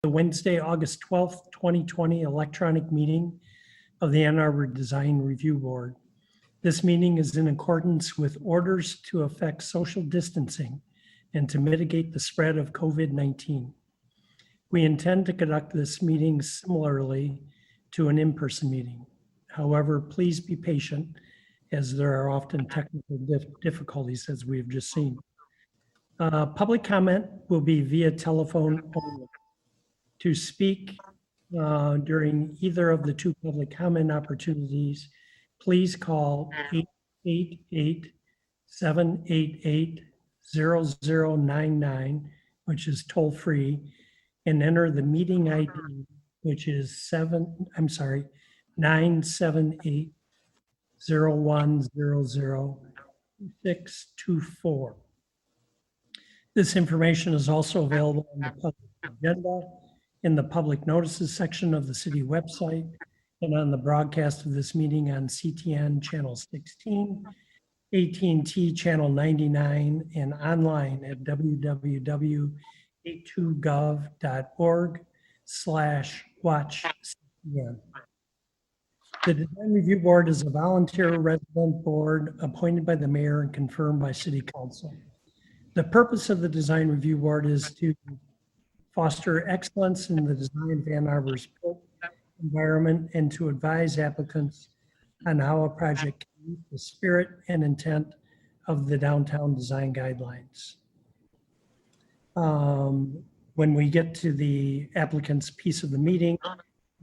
the Wednesday, August 12th, 2020 electronic meeting of the Ann Arbor Design Review Board. This meeting is in accordance with orders to affect social distancing and to mitigate the spread of COVID-19. We intend to conduct this meeting similarly to an in-person meeting. However, please be patient as there are often technical difficulties as we have just seen. Public comment will be via telephone only. To speak during either of the two public comment opportunities, please call 888-788-0099, which is toll free, and enter the meeting ID, which is 978-0100-624. This information is also available on the public agenda, in the public notices section of the city website, and on the broadcast of this meeting on CTN channel 16, AT&T channel 99, and online at www.a2gov.org/watch-CTN. The Design Review Board is a volunteer resident board appointed by the mayor and confirmed by City Council. The purpose of the Design Review Board is to foster excellence in the design of Ann Arbor's built environment and to advise applicants on how a project can meet the spirit and intent of the downtown design guidelines. When we get to the applicant's piece of the meeting,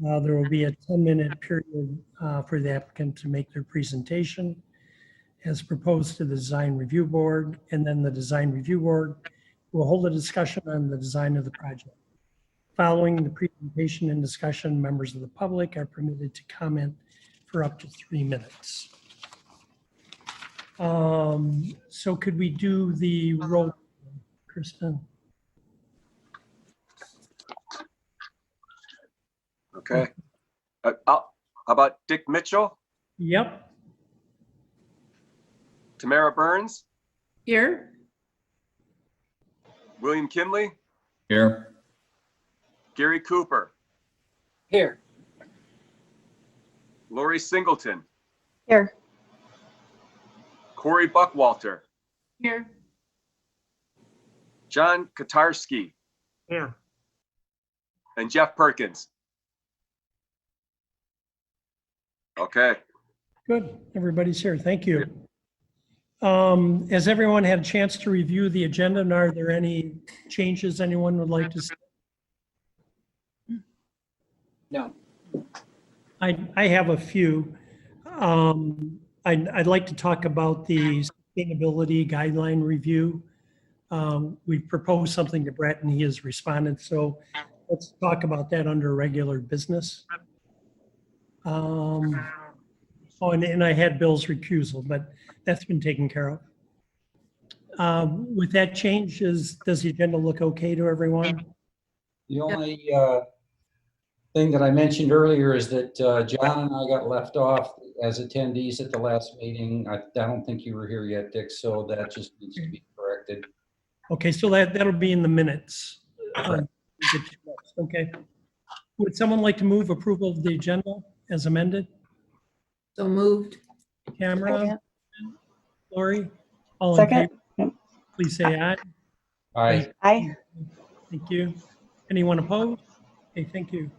there will be a 10-minute period for the applicant to make their presentation as proposed to the Design Review Board, and then the Design Review Board will hold a discussion on the design of the project. Following the presentation and discussion, members of the public are permitted to comment for up to 3 minutes. So could we do the roll, Kristen? Okay. How about Dick Mitchell, Yep. Tamara Burns, Here. William Kimley, Here. Gary Cooper, Here. Lori Singleton, Here. Corey Buckwalter, Here. John Katarski, Here. and Jeff Perkins. Okay. Good, everybody's here, thank you. Has everyone had a chance to review the agenda, and are there any changes anyone would like to see? No. I have a few. I'd like to talk about the sustainability guideline review. We proposed something to Brett and he has responded, so let's talk about that under regular business. Oh, and I had Bill's recusal, but that's been taken care of. With that change, does the agenda look okay to everyone? The only thing that I mentioned earlier is that John and I got left off as attendees at the last meeting. I don't think you were here yet, Dick, so that just needs to be corrected. Okay, so that'll be in the minutes. Okay. Would someone like to move approval of the agenda as amended? So moved. Camera? Lori? All in Second. favor, please say aye. Aye. Aye. Thank you. Anyone opposed? Okay, thank you.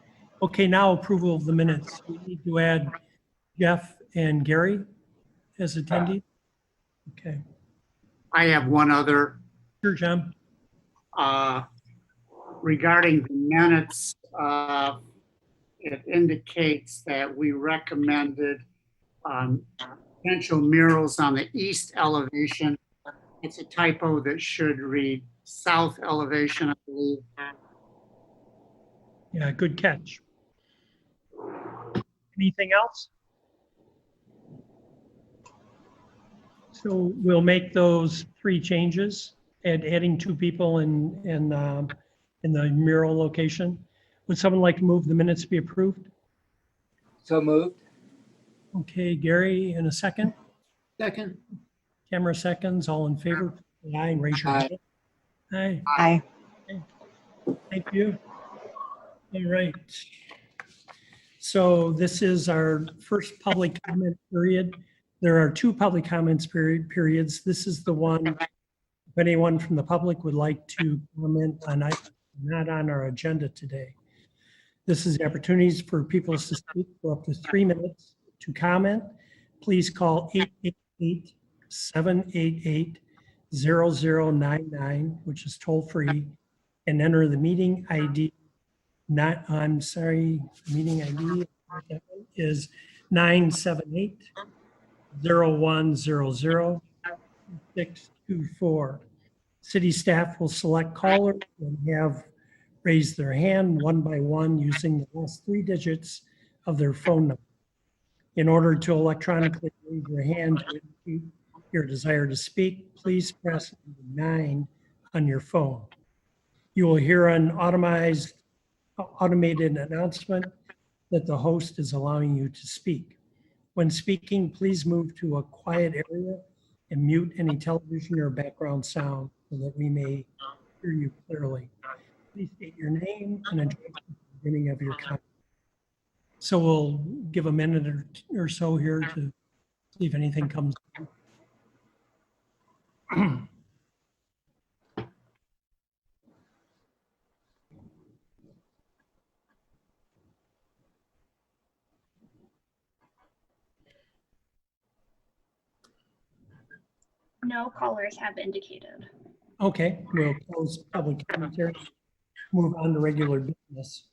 Okay, now approval of the minutes. We need to add Jeff and Gary as attendees. Okay, I have one other sure, John. regarding the minutes. It indicates that we recommended potential murals on the east elevation. It's a typo that should read south elevation, I believe. Yeah, good catch. Anything else? So we'll make those 3 changes, adding 2 people in the mural location. Would someone like to move the minutes be approved? So moved. Okay, Gary, in a second. Second. Camera seconds, all in favor, say aye and raise your hand. Aye, Aye. thank you. All right. So this is our first public comment period. There are two public comments periods. This is the one, if anyone from the public would like to comment on items not on our agenda today. This is the opportunities for people to speak for up to 3 minutes. To comment, please call 888-788-0099, which is toll free, and enter the meeting ID. Meeting ID is 978-0100-624. City staff will select callers and have raised their hand one by one using the last 3 digits of their phone number. In order to electronically raise your hand to indicate your desire to speak, please press 9 on your phone. You will hear an automated announcement that the host is allowing you to speak. When speaking, please move to a quiet area and mute any television or background sound so that we may hear you clearly. Please state your name and address at the beginning of your comment. So we'll give a minute or so here to see if anything comes. No callers have indicated. Okay, we'll close public commentary, move on to regular business.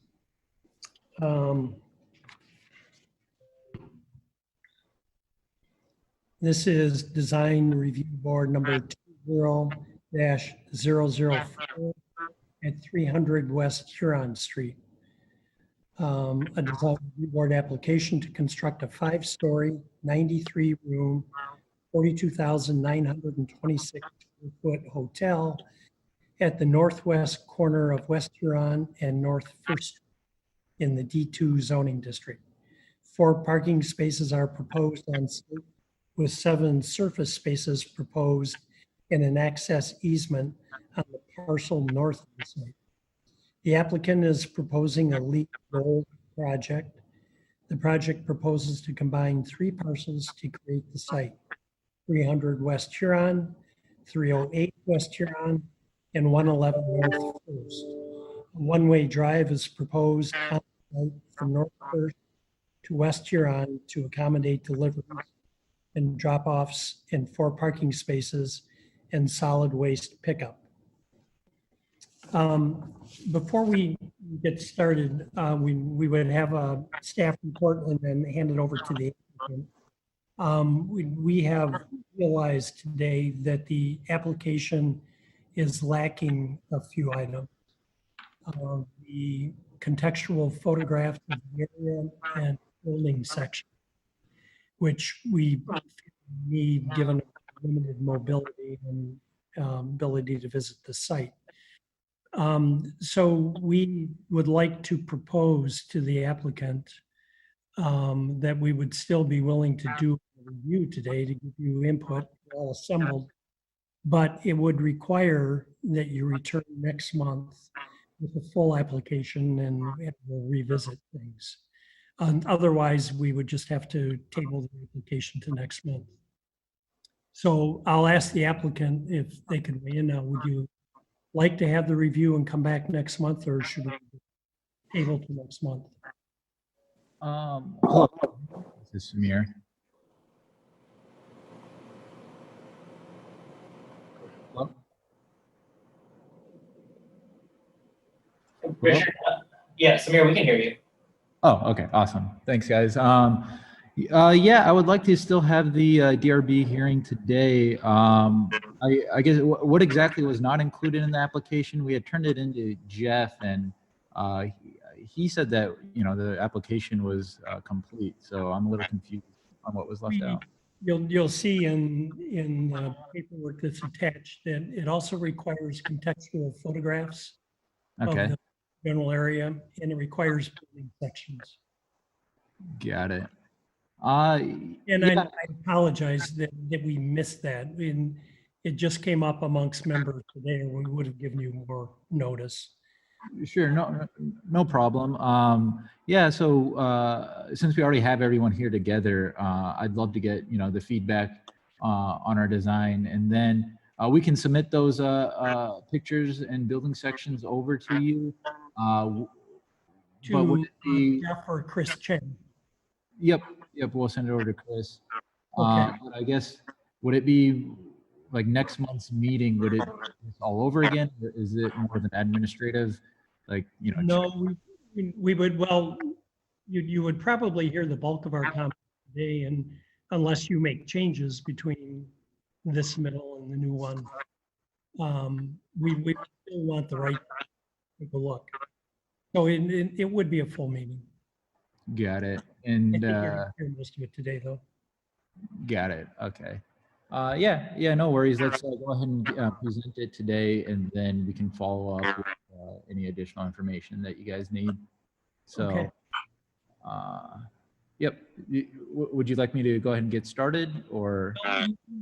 This is Design Review Board number 20-004 at 300 West Huron Street. A Design Review Board application to construct a 5-story, 93-room, 42,926 square foot hotel at the northwest corner of West Huron and North First in the D2 zoning district. 4 parking spaces are proposed on site, with 7 surface spaces proposed and an access easement on the parcel north of the site. The applicant is proposing a LEED Gold project. The project proposes to combine 3 parcels to create the site: 300 West Huron, 308 West Huron, and 111 North First. A one-way drive is proposed on site from North First to West Huron to accommodate deliveries and drop-offs in 4 parking spaces and solid waste pickup. Before we get started, we would have a staff report and then hand it over to the applicant. We have realized today that the application is lacking a few items. The contextual photographs of the area and building section, which we need given limited mobility and ability to visit the site. So we would like to propose to the applicant that we would still be willing to do a review today to give you input, all assembled, but it would require that you return next month with a full application and we'll revisit things. Otherwise, we would just have to table the application to next month. So I'll ask the applicant if they could weigh in now. Would you like to have the review and come back next month, or should we table to next month? Hello, this is Samir. Hello? Richard, yeah, Samir, we can hear you. Oh, okay, awesome. Thanks, guys. Yeah, I would like to still have the DRB hearing today. I guess what exactly was not included in the application? We had turned it into Jeff, and he said that the application was complete. So I'm a little confused on what was left out. You'll see in the paperwork that's attached that it also requires contextual photographs Okay, of the general area, and it requires building sections. got it. And Yeah. I apologize that we missed that. And it just came up amongst members today, and we would have given you more notice. Sure, no problem. Yeah, so since we already have everyone here together, I'd love to get the feedback on our design, and then we can submit those pictures and building sections over to you. But would To it be? Jeff or Chris Chen. Yep, we'll send it over to Chris. Okay. But I guess, would it be like next month's meeting, would it be all over again? Or is it more of an administrative, like, No, we would, well, you would probably hear the bulk of our comments today, and unless you make changes between this middle and the new one. We still want the right to take a look. So it would be a full meeting. Got it. I And think you're hearing most of it today, though. got it. Okay. Yeah, no worries. Let's go ahead and present it today, and then we can follow up with any additional information that you guys need. So, Okay. yep. Would you like me to go ahead and get started, or?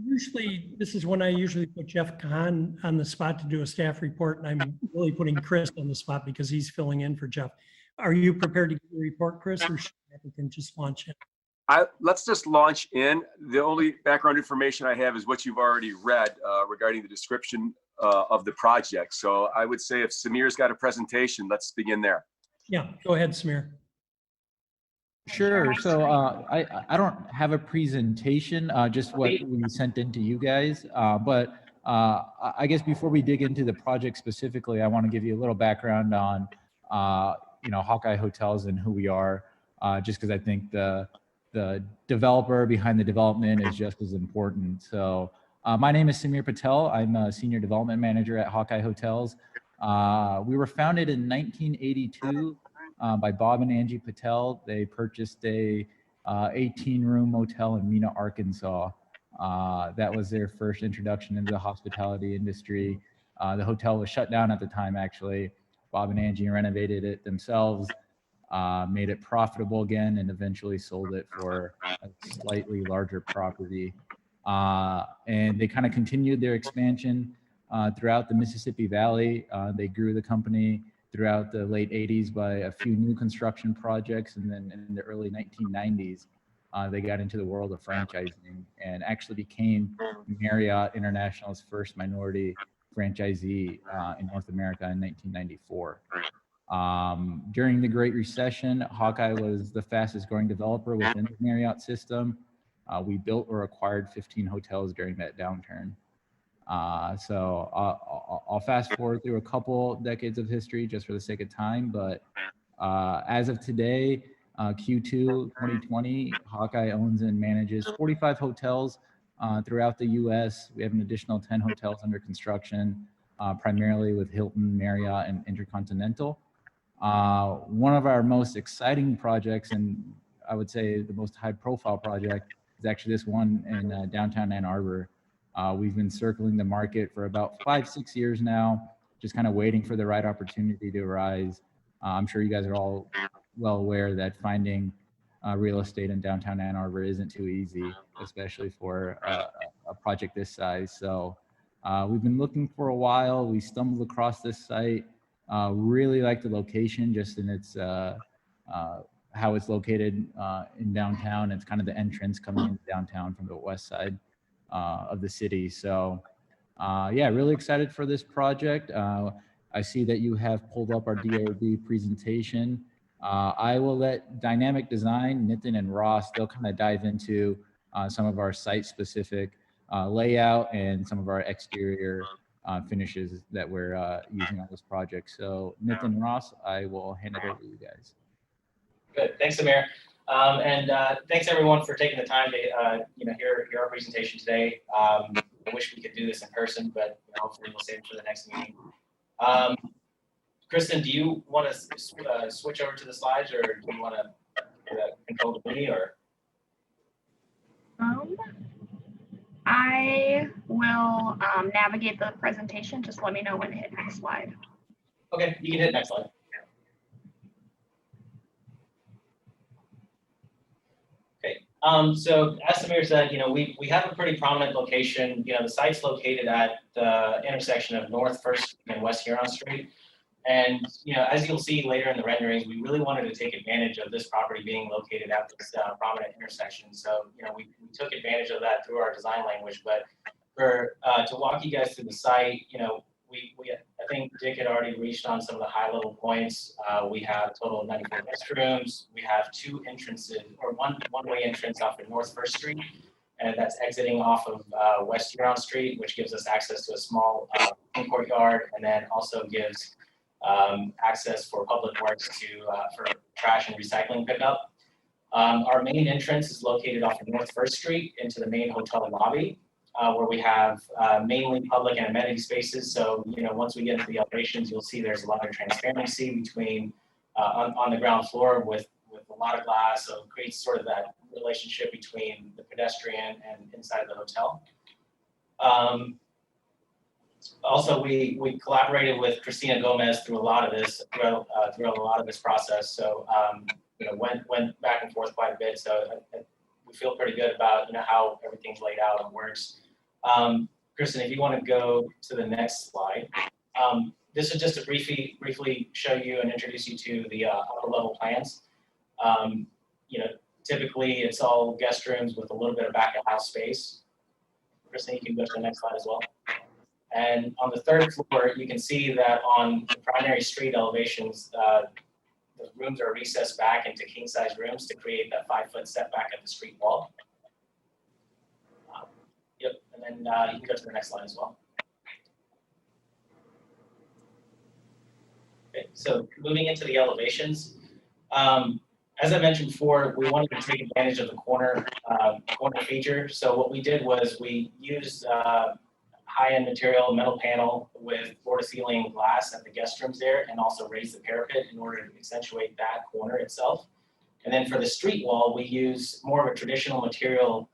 Usually, this is when I usually put Jeff Kahn on the spot to do a staff report, and I'm really putting Chris on the spot because he's filling in for Jeff. Are you prepared to give a report, Chris, or should we can just launch it? Let's just launch in. The only background information I have is what you've already read regarding the description of the project. So I would say if Samir's got a presentation, let's begin there. Yeah, go ahead, Samir. Sure. So I don't have a presentation, just what we sent in to you guys. But I guess before we dig into the project specifically, I want to give you a little background on Hawkeye Hotels and who we are, just because I think the developer behind the development is just as important. So my name is Samir Patel. I'm a senior development manager at Hawkeye Hotels. We were founded in 1982 by Bob and Angie Patel. They purchased a 18-room motel in Mena, Arkansas. That was their first introduction into the hospitality industry. The hotel was shut down at the time, actually. Bob and Angie renovated it themselves, made it profitable again, and eventually sold it for a slightly larger property. And they kind of continued their expansion throughout the Mississippi Valley. They grew the company throughout the late 80s by a few new construction projects, and then in the early 1990s, they got into the world of franchising and actually became Marriott International's first minority franchisee in North America in 1994. During the Great Recession, Hawkeye was the fastest growing developer within the Marriott system. We built or acquired 15 hotels during that downturn. So I'll fast forward through a couple decades of history just for the sake of time, but as of today, Q2 2020, Hawkeye owns and manages 45 hotels throughout the US. We have an additional 10 hotels under construction, primarily with Hilton, Marriott, and Intercontinental. One of our most exciting projects, and I would say the most high profile project, is actually this one in downtown Ann Arbor. We've been circling the market for about 5-6 years now, just kind of waiting for the right opportunity to arise. I'm sure you guys are all well aware that finding real estate in downtown Ann Arbor isn't too easy, especially for a project this size. So we've been looking for a while. We stumbled across this site, really like the location, just in its how it's located in downtown. It's kind of the entrance coming into downtown from the west side of the city. So yeah, really excited for this project. I see that you have pulled up our DRB presentation. I will let Dynamic Design, Nitin and Ross, they'll kind of dive into some of our site-specific layout and some of our exterior finishes that we're using on this project. So Nitin, Ross, I will hand it over to you guys. Good, thanks, Samir. And thanks everyone for taking the time to hear our presentation today. I wish we could do this in person, but hopefully we'll save it for the next meeting. Kristen, do you want to switch over to the slides, or do you want to control the meeting, or? I will navigate the presentation. Just let me know when to hit next slide. Okay, you can hit next slide. Okay. So as Samir said, we have a pretty prominent location. The site's located at the intersection of North First and West Huron Street. And, as you'll see later in the renderings, we really wanted to take advantage of this property being located at this prominent intersection. So, we took advantage of that through our design language. But to walk you guys through the site, I think Dick had already reached on some of the high level points. We have a total of 94 restrooms. We have 2 entrances, or one-way entrance off of North First Street, and that's exiting off of West Huron Street, which gives us access to a small courtyard, and then also gives access for public works for trash and recycling pickup. Our main entrance is located off of North First Street into the main hotel lobby, where we have mainly public and amenity spaces. So, once we get into the elevations, you'll see there's a lot of transparency between on the ground floor with a lot of glass. So it creates sort of that relationship between the pedestrian and inside the hotel. Also, we collaborated with Christina Gomez through a lot of this, throughout a lot of this process. So, went back and forth quite a bit. So we feel pretty good about, how everything's laid out and works. Kristen, if you want to go to the next slide. This is just to briefly show you and introduce you to the upper level plans. Typically it's all guest rooms with a little bit of back of house space. Kristen, you can go to the next slide as well. And on the 3rd floor, you can see that on the primary street elevations, the rooms are recessed back into king size rooms to create that 5-foot setback at the street wall. Yep, and then you can go to the next slide as well. Okay, so moving into the elevations, as I mentioned before, we wanted to take advantage of the corner feature. So what we did was we used high-end material, metal panel with floor-to-ceiling glass at the guest rooms there, and also raised the parapet in order to accentuate that corner itself. And then for the street wall, we used more of a traditional material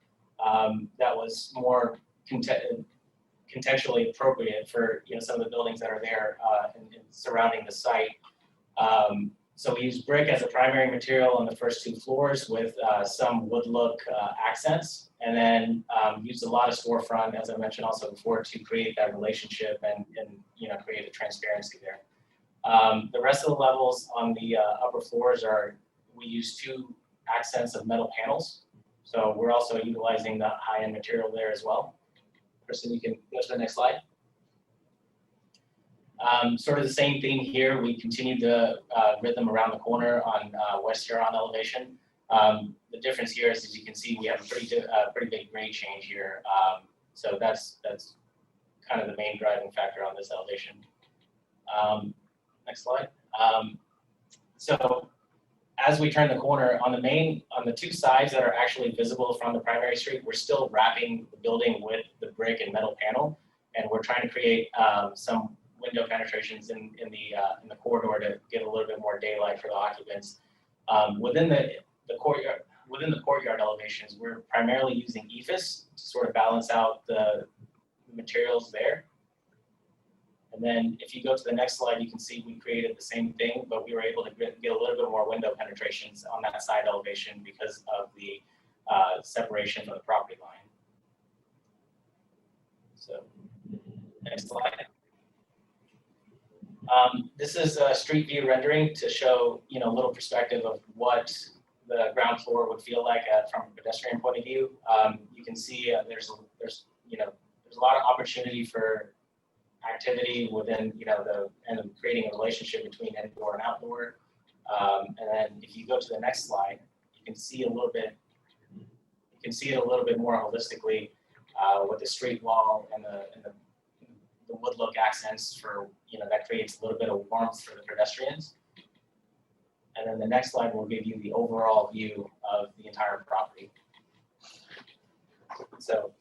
that was more contextually appropriate for some of the buildings that are there and surrounding the site. So we used brick as a primary material on the first 2 floors with some wood look accents, and then used a lot of storefront, as I mentioned also before, to create that relationship and create a transparency there. The rest of the levels on the upper floors we use 2 accents of metal panels. So we're also utilizing the high-end material there as well. Kristen, you can go to the next slide. Sort of the same thing here. We continued the rhythm around the corner on West Huron elevation. The difference here is, as you can see, we have a pretty big grade change here. So that's kind of the main driving factor on this elevation. Next slide. So as we turn the corner on the 2 sides that are actually visible from the primary street, we're still wrapping the building with the brick and metal panel, and we're trying to create some window penetrations in the corridor to get a little bit more daylight for the occupants. Within the courtyard elevations, we're primarily using EFIS to sort of balance out the materials there. And then if you go to the next slide, you can see we created the same thing, but we were able to get a little bit more window penetrations on that side elevation because of the separation from the property line. So next slide. This is a street view rendering to show, a little perspective of what the ground floor would feel like from a pedestrian point of view. You can see there's a lot of opportunity for activity within, and creating a relationship between indoor and outdoor. And then if you go to the next slide, you can see it a little bit more holistically with the street wall and the wood look accents for, that creates a little bit of warmth for the pedestrians. And then the next slide will give you the overall view of the entire property. So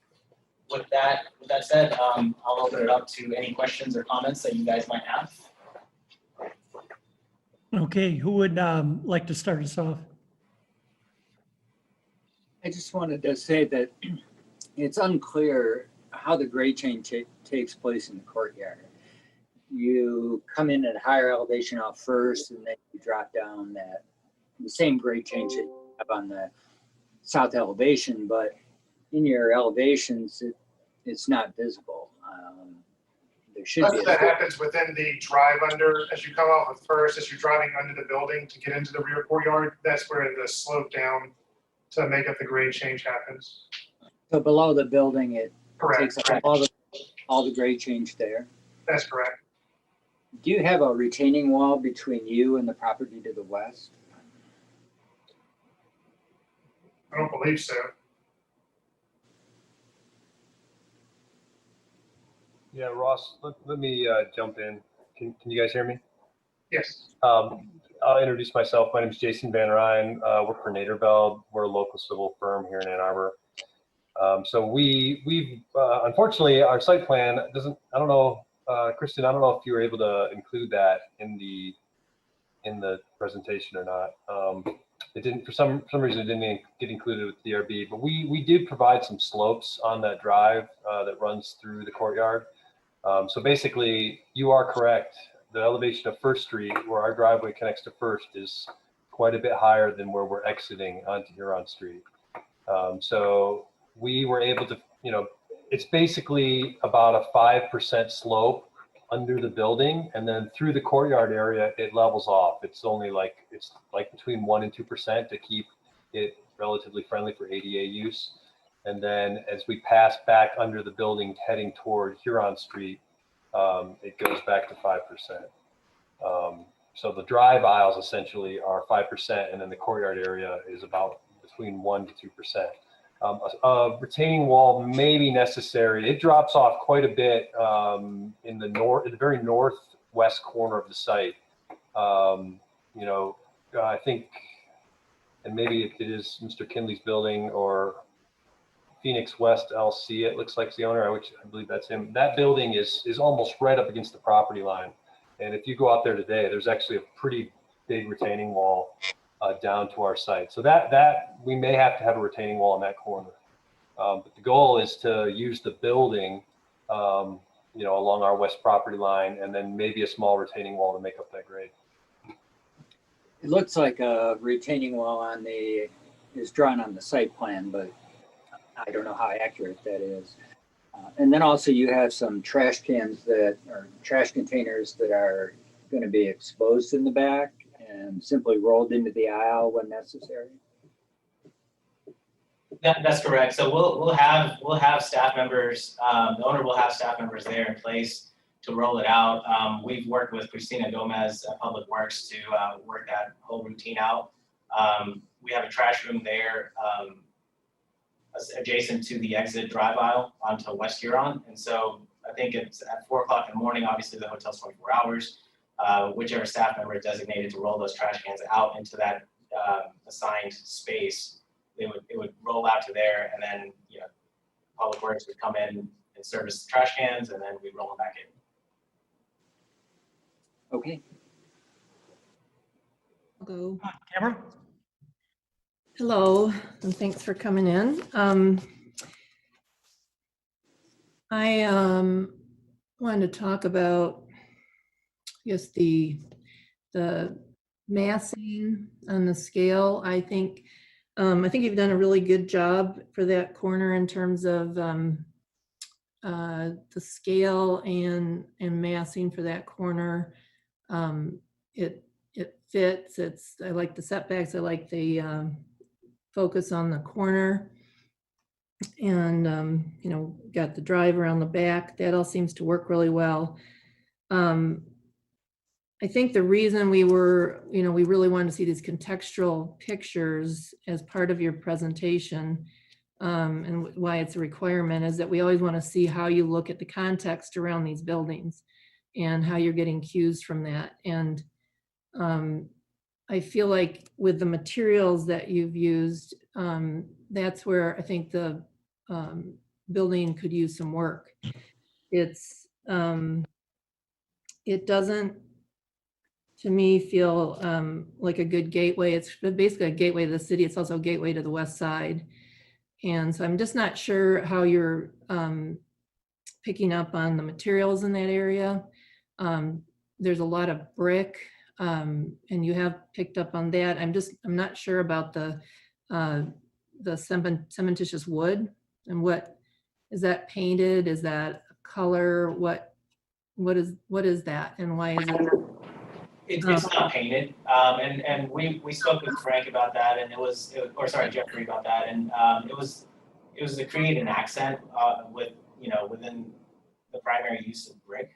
with that said, I'll open it up to any questions or comments that you guys might have. Okay, who would like to start us off? I just wanted to say that it's unclear how the grade change takes place in the courtyard. You come in at higher elevation off first, and then you drop down the same grade change that you have on the south elevation, but in your elevations, it's not visible. The should That's be. that happens within the drive under, as you come off of First, as you're driving under the building to get into the rear courtyard, that's where the slope down to make up the grade change happens. So below the building, it Correct. takes up all the grade change there. That's correct. Do you have a retaining wall between you and the property to the west? I don't believe so. Yeah, Ross, let me jump in. Can you guys hear me? Yes. I'll introduce myself. My name is Jason Van Ryn. Work for Naderveld. We're a local civil firm here in Ann Arbor. So we've unfortunately, our site plan doesn't, I don't know, Kristen, I don't know if you were able to include that in the presentation or not. It didn't, for some reason, it didn't get included with DRB, but we did provide some slopes on that drive that runs through the courtyard. So basically, you are correct. The elevation of First Street, where our driveway connects to First, is quite a bit higher than where we're exiting onto Huron Street. So we were able to, it's basically about a 5% slope under the building, and then through the courtyard area, it levels off. It's only it's between 1% and 2% to keep it relatively friendly for ADA use. And then as we pass back under the building heading toward Huron Street, it goes back to 5%. So the drive aisles essentially are 5%, and then the courtyard area is about between 1% to 2%. A retaining wall may be necessary. It drops off quite a bit in the very northwest corner of the site. I think, and maybe it is Mr. Kinley's building or Phoenix West LC, it looks like the owner, which I believe that's him. That building is almost right up against the property line. And if you go out there today, there's actually a pretty big retaining wall down to our site. So that we may have to have a retaining wall in that corner. But the goal is to use the building, along our west property line, and then maybe a small retaining wall to make up that grade. It looks like a retaining wall is drawn on the site plan, but I don't know how accurate that is. And then also you have some trash containers that are going to be exposed in the back and simply rolled into the aisle when necessary. That's correct. So we'll have staff members. The owner will have staff members there in place to roll it out. We've worked with Christina Gomez at Public Works to work that whole routine out. We have a trash room there adjacent to the exit drive aisle onto West Huron. And so I think it's at 4 o'clock in the morning. Obviously, the hotel's 24 hours. Whichever staff member is designated to roll those trash cans out into that assigned space, it would roll out to there, and then Public Works would come in and service the trash cans, and then we'd roll them back in. Okay. I'll go. Tamara? Hello, and thanks for coming in. I wanted to talk about, I guess, the massing on the scale. I think you've done a really good job for that corner in terms of the scale and massing for that corner. It fits. I like the setbacks. I like the focus on the corner, and got the drive around the back. That all seems to work really well. I think the reason we really wanted to see these contextual pictures as part of your presentation, and why it's a requirement, is that we always want to see how you look at the context around these buildings and how you're getting cues from that. And I feel like with the materials that you've used, that's where I think the building could use some work. It doesn't, to me, feel like a good gateway. It's basically a gateway to the city. It's also a gateway to the west side. And so I'm just not sure how you're picking up on the materials in that area. There's a lot of brick, and you have picked up on that. I'm not sure about the cementitious wood, and what is that painted? Is that color? what is that and why is it? It's not painted, and we spoke with Frank about that, and or sorry, Jeffrey about that, and it was to create an accent with within the primary use of brick.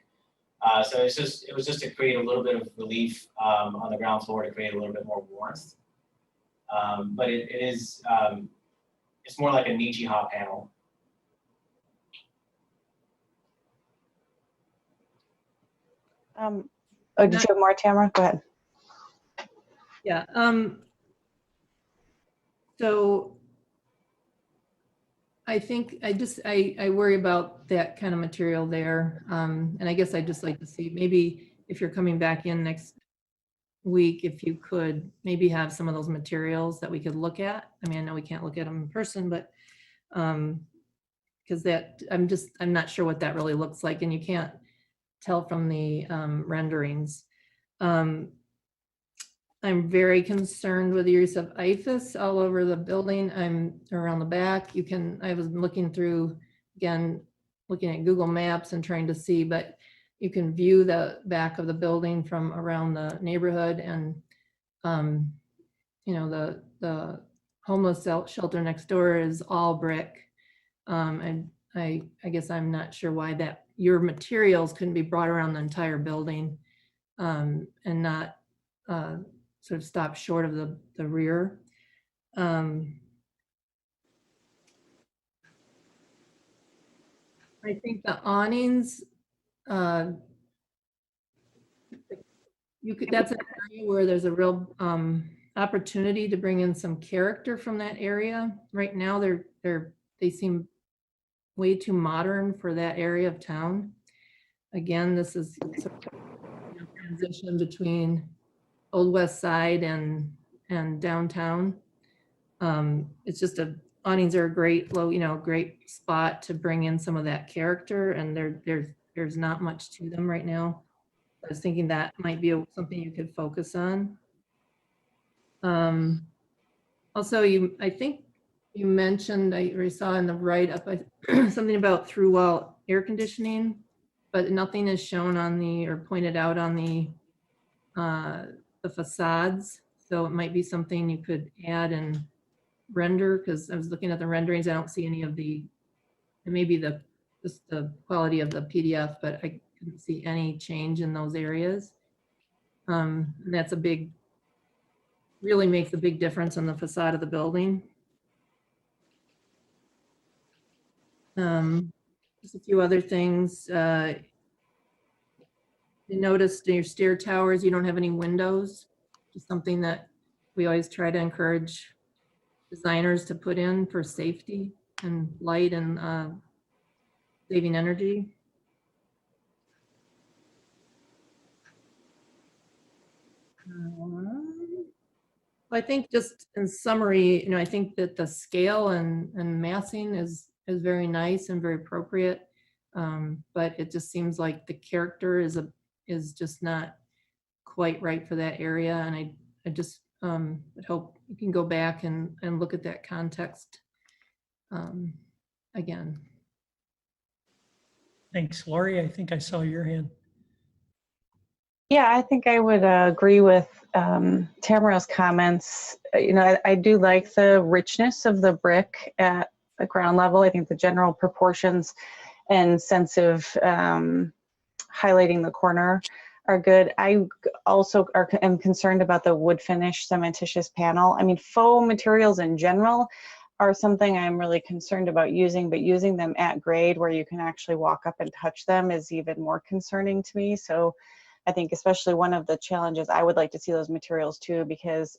So it was just to create a little bit of relief on the ground floor to create a little bit more warmth. But it's more like a Nietzsche hot panel. Oh, did you have more, Tamara? Go ahead. Yeah. So I think I worry about that kind of material there. And I guess I'd just like to see, maybe if you're coming back in next week, if you could maybe have some of those materials that we could look at. I mean, I know we can't look at them in person, but because I'm not sure what that really looks like, and you can't tell from the renderings. I'm very concerned with the use of IFAS all over the building. I'm around the back. I was looking through, again, looking at Google Maps and trying to see, but you can view the back of the building from around the neighborhood, and the homeless shelter next door is all brick. And I guess I'm not sure why that your materials couldn't be brought around the entire building and not sort of stop short of the rear. I think the awnings, that's an area where there's a real opportunity to bring in some character from that area. Right now, they seem way too modern for that area of town. Again, this is sort of a transition between Old West Side and downtown. It's just awnings are a great great spot to bring in some of that character, and there's not much to them right now. I was thinking that might be something you could focus on. Also, I think you mentioned, I saw in the write-up something about through-wall air conditioning, but nothing is shown or pointed out on the facades. So it might be something you could add and render, because I was looking at the renderings. I don't see any of maybe just the quality of the PDF, but I couldn't see any change in those areas. And that's really makes a big difference on the facade of the building. Just a few other things. You noticed your stair towers, you don't have any windows. Just something that we always try to encourage designers to put in for safety and light and saving energy. I think just in summary, I think that the scale and massing is very nice and very appropriate. But it just seems like the character is just not quite right for that area. And I just would hope you can go back and look at that context again. Thanks, Lori. I think I saw your hand. Yeah, I think I would agree with Tamara's comments. I do like the richness of the brick at the ground level. I think the general proportions and sense of highlighting the corner are good. I also am concerned about the wood finish cementitious panel. I mean, faux materials in general are something I'm really concerned about using, but using them at grade where you can actually walk up and touch them is even more concerning to me. So I think especially one of the challenges, I would like to see those materials too, because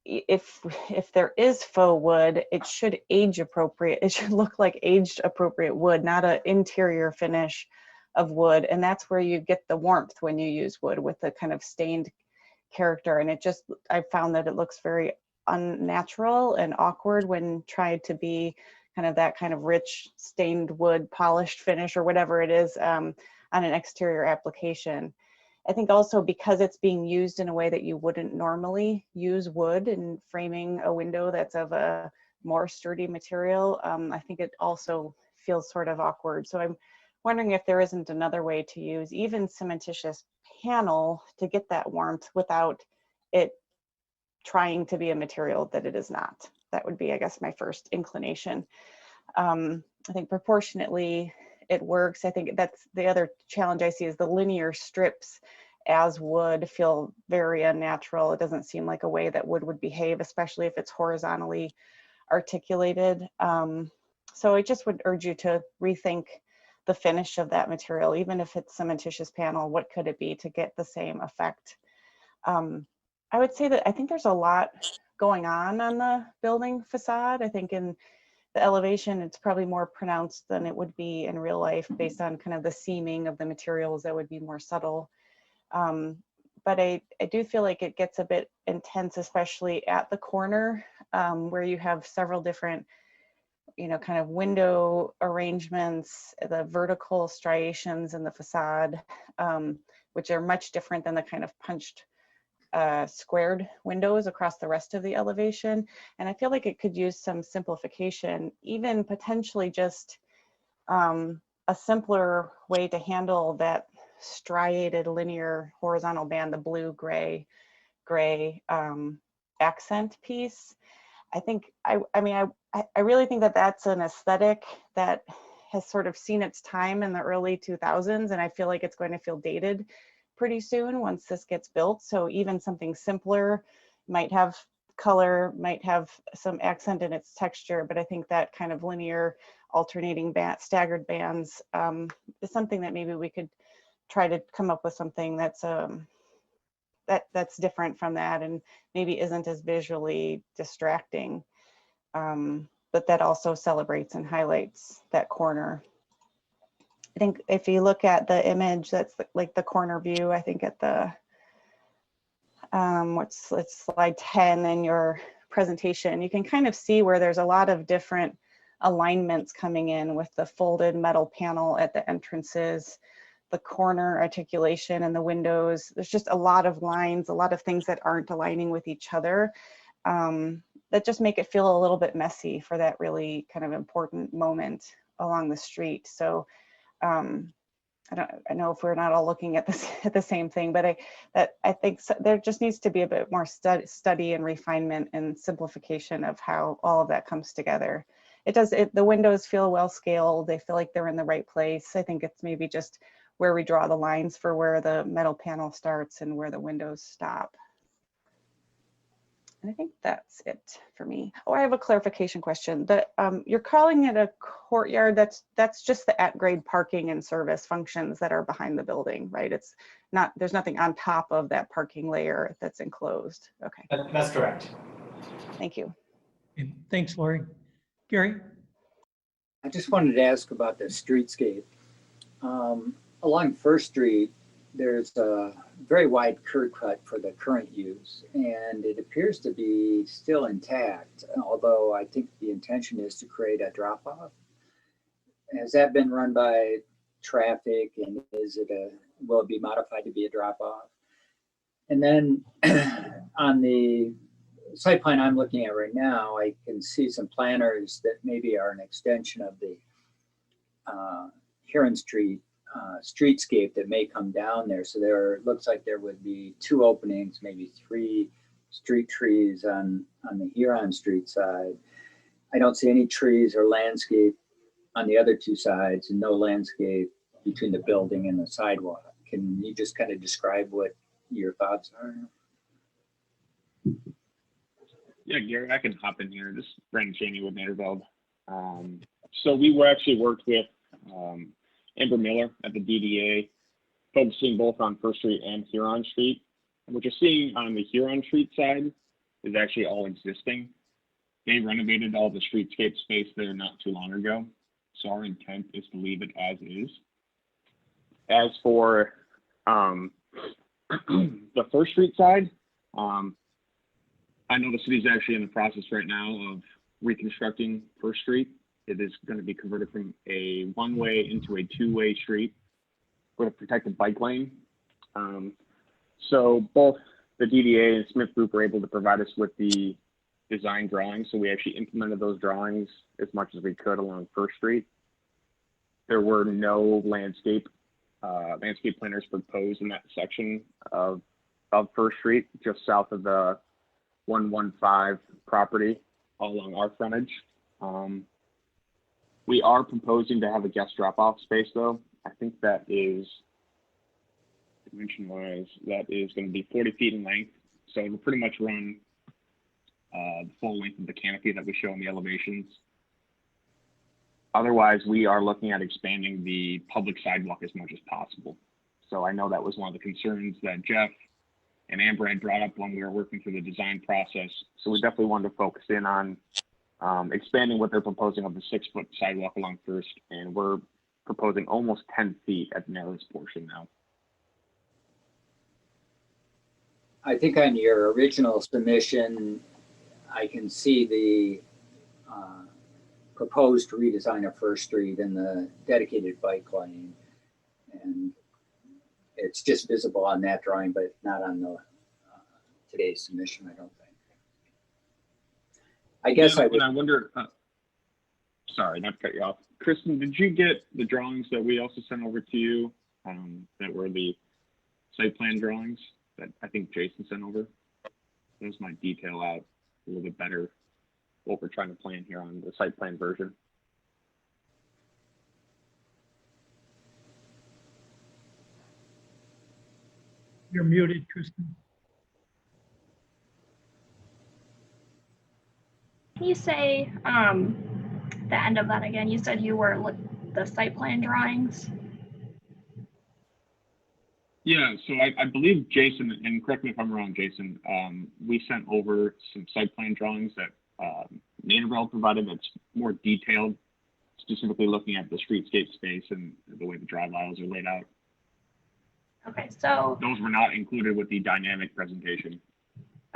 if there is faux wood, it should age appropriate. It should look like aged appropriate wood, not an interior finish of wood. And that's where you get the warmth when you use wood, with the kind of stained character. And I found that it looks very unnatural and awkward when tried to be kind of that kind of rich stained wood polished finish or whatever it is on an exterior application. I think also because it's being used in a way that you wouldn't normally use wood in framing a window that's of a more sturdy material, I think it also feels sort of awkward. So I'm wondering if there isn't another way to use even cementitious panel to get that warmth without it trying to be a material that it is not. That would be, I guess, my first inclination. I think proportionately it works. I think that's the other challenge I see is the linear strips as wood feel very unnatural. It doesn't seem like a way that wood would behave, especially if it's horizontally articulated. So I just would urge you to rethink the finish of that material, even if it's cementitious panel, what could it be to get the same effect? I would say that I think there's a lot going on the building facade. I think in the elevation, it's probably more pronounced than it would be in real life based on kind of the seaming of the materials that would be more subtle. But I do feel like it gets a bit intense, especially at the corner where you have several different, kind of window arrangements, the vertical striations in the facade, which are much different than the kind of punched squared windows across the rest of the elevation. And I feel like it could use some simplification, even potentially just a simpler way to handle that striated linear horizontal band, the blue, gray accent piece. I think, I really think that that's an aesthetic that has sort of seen its time in the early 2000s. And I feel like it's going to feel dated pretty soon once this gets built. So even something simpler might have color, might have some accent in its texture, but I think that kind of linear alternating staggered bands is something that maybe we could try to come up with something that's that's different from that and maybe isn't as visually distracting, but that also celebrates and highlights that corner. I think if you look at the image, that's like the corner view, I think at the, it's slide 10 in your presentation, you can kind of see where there's a lot of different alignments coming in with the folded metal panel at the entrances, the corner articulation and the windows. There's just a lot of lines, a lot of things that aren't aligning with each other that just make it feel a little bit messy for that really kind of important moment along the street. So I know if we're not all looking at this at the same thing, but I think there just needs to be a bit more study and refinement and simplification of how all of that comes together. The windows feel well scaled. They feel like they're in the right place. I think it's maybe just where we draw the lines for where the metal panel starts and where the windows stop. And I think that's it for me. Oh, I have a clarification question. You're calling it a courtyard. That's just the at-grade parking and service functions that are behind the building, right? It's not, there's nothing on top of that parking layer that's enclosed. Okay. That's correct. Thank you. Okay, thanks, Lori. Gary? I just wanted to ask about the streetscape. Along First Street, there's a very wide curb cut for the current use, and it appears to be still intact, although I think the intention is to create a drop-off. Has that been run by traffic, and will it be modified to be a drop-off? And then on the site plan I'm looking at right now, I can see some planters that maybe are an extension of the Huron Street streetscape that may come down there. So looks like there would be 2 openings, maybe 3 street trees on the Huron Street side. I don't see any trees or landscape on the other 2 sides, and no landscape between the building and the sidewalk. Can you just kind of describe what your thoughts are? Yeah, Gary, I can hop in here. This is Brandon Cheney with Naderveld. So we actually worked with Amber Miller at the DDA, focusing both on First Street and Huron Street. And what you're seeing on the Huron Street side is actually all existing. They renovated all the streetscape space there not too long ago. So our intent is to leave it as is. As for the First Street side, I know the city's actually in the process right now of reconstructing First Street. It is going to be converted from a one-way into a two-way street with a protected bike lane. So both the DDA and Smith Group were able to provide us with the design drawings. So we actually implemented those drawings as much as we could along First Street. there were no landscape planners proposed in that section of First Street, just south of the 115 property, all along our frontage. We are proposing to have a guest drop-off space, though. I think that is, dimension-wise, that is going to be 40 feet in length. So it'll pretty much run the full length of the canopy that we show in the elevations. Otherwise, we are looking at expanding the public sidewalk as much as possible. So I know that was one of the concerns that Jeff and Amber had brought up when we were working through the design process. So we definitely wanted to focus in on expanding what they're proposing of the 6-foot sidewalk along First, and we're proposing almost 10 feet at the narrowest portion now. I think on your original submission, I can see the proposed redesign of First Street and the dedicated bike lane. And it's just visible on that drawing, but not on the today's submission, I don't think. I guess I wonder, sorry, not to cut you off. Kristen, did you get the drawings that we also sent over to you that were the site plan drawings that I think Jason sent over? Those might detail out a little bit better what we're trying to plan here on the site plan version. You're muted, Kristen. Can you say the end of that again? You said you were the site plan drawings. Yeah, so I believe Jason, and correct me if I'm wrong, Jason, we sent over some site plan drawings that Naderveld provided that's more detailed, specifically looking at the streetscape space and the way the drive aisles are laid out. Okay, so those were not included with the dynamic presentation.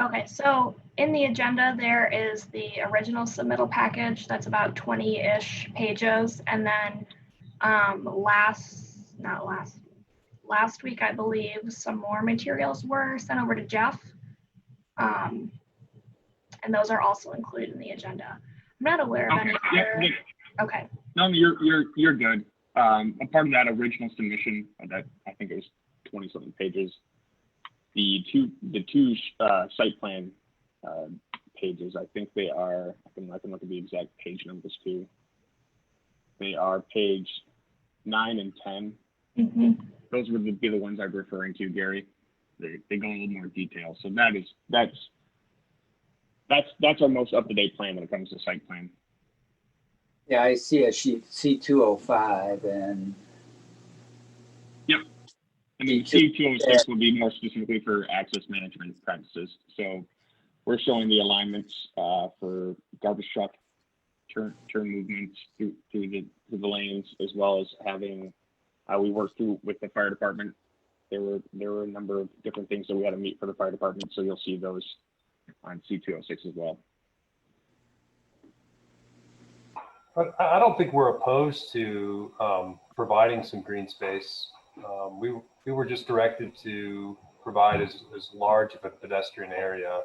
Okay, so in the agenda, there is the original submittal package that's about 20-ish pages. And then last week, I believe, some more materials were sent over to Jeff. And those are also included in the agenda. I'm not aware of any other. Okay. No, you're good. A part of that original submission that I think it was 20-something pages. The two site plan pages, I think they are, I can look at the exact page numbers too. They are page 9 and 10. Mm-hmm. Those would be the ones I'm referring to, Gary. They go in a little more detail. So that's our most up-to-date plan when it comes to site plan. Yeah, I see a sheet C205 and. Yep. And then C206 will be more specifically for access management practices. So we're showing the alignments for garbage truck turn movements through the lanes, as well as having we worked through with the fire department. There were a number of different things that we had to meet for the fire department. So you'll see those on C206 as well. But I don't think we're opposed to providing some green space. We were just directed to provide as large of a pedestrian area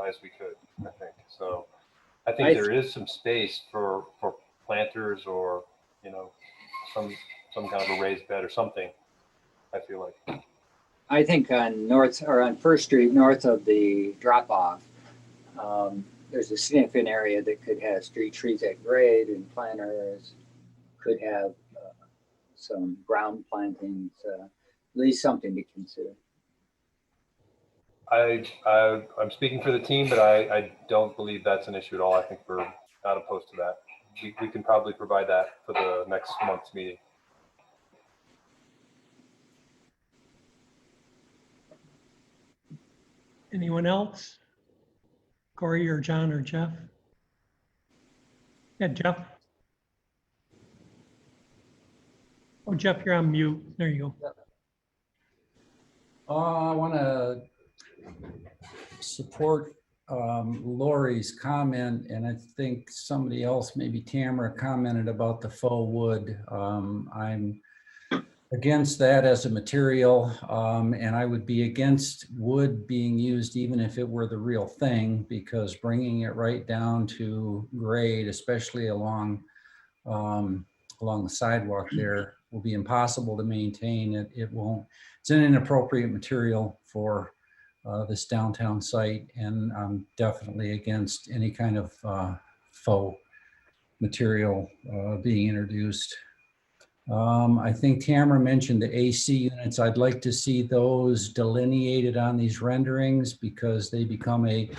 as we could, I think. So I think there is some space for planters or, some kind of a raised bed or something, I feel like. I think on First Street, north of the drop-off, there's a significant area that could have street trees at grade and planters, could have some ground plantings, at least something to consider. I'm speaking for the team, but I don't believe that's an issue at all. I think we're not opposed to that. We can probably provide that for the next month's meeting. Anyone else? Corey or John or Jeff? Yeah, Jeff. Oh, Jeff, you're on mute. There you go. I want to support Lori's comment, and I think somebody else, maybe Tamara, commented about the faux wood. I'm against that as a material, and I would be against wood being used even if it were the real thing, because bringing it right down to grade, especially along along the sidewalk there will be impossible to maintain. It won't, it's an inappropriate material for this downtown site, and I'm definitely against any kind of faux material being introduced. I think Tamara mentioned the AC units. I'd like to see those delineated on these renderings because they become a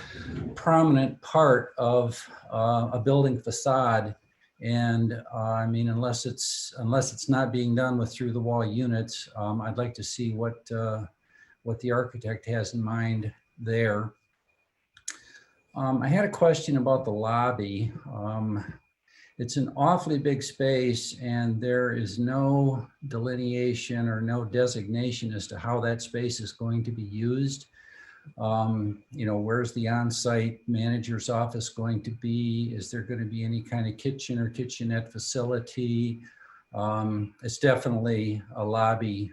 prominent part of a building facade. And I mean, unless it's not being done with through the wall units, I'd like to see what the architect has in mind there. I had a question about the lobby. It's an awfully big space and there is no delineation or no designation as to how that space is going to be used. You know, where's the on-site manager's office going to be? Is there going to be any kind of kitchen or kitchenette facility? It's definitely a lobby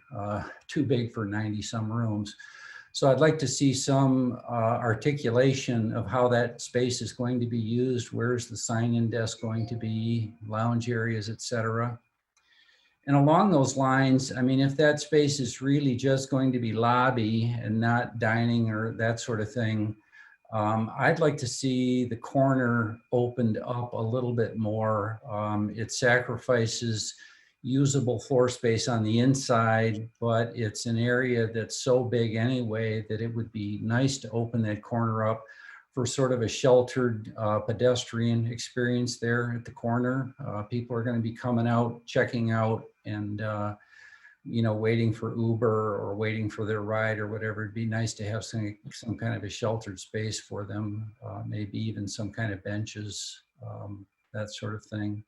too big for 90 some rooms. So I'd like to see some articulation of how that space is going to be used. Where's the sign-in desk going to be, lounge areas, etc. And along those lines, I mean, if that space is really just going to be lobby and not dining or that sort of thing, I'd like to see the corner opened up a little bit more. It sacrifices usable floor space on the inside, but it's an area that's so big anyway that it would be nice to open that corner up for sort of a sheltered pedestrian experience there at the corner. People are going to be coming out, checking out, and you know, waiting for Uber or waiting for their ride or whatever. It'd be nice to have some kind of a sheltered space for them, maybe even some kind of benches, that sort of thing.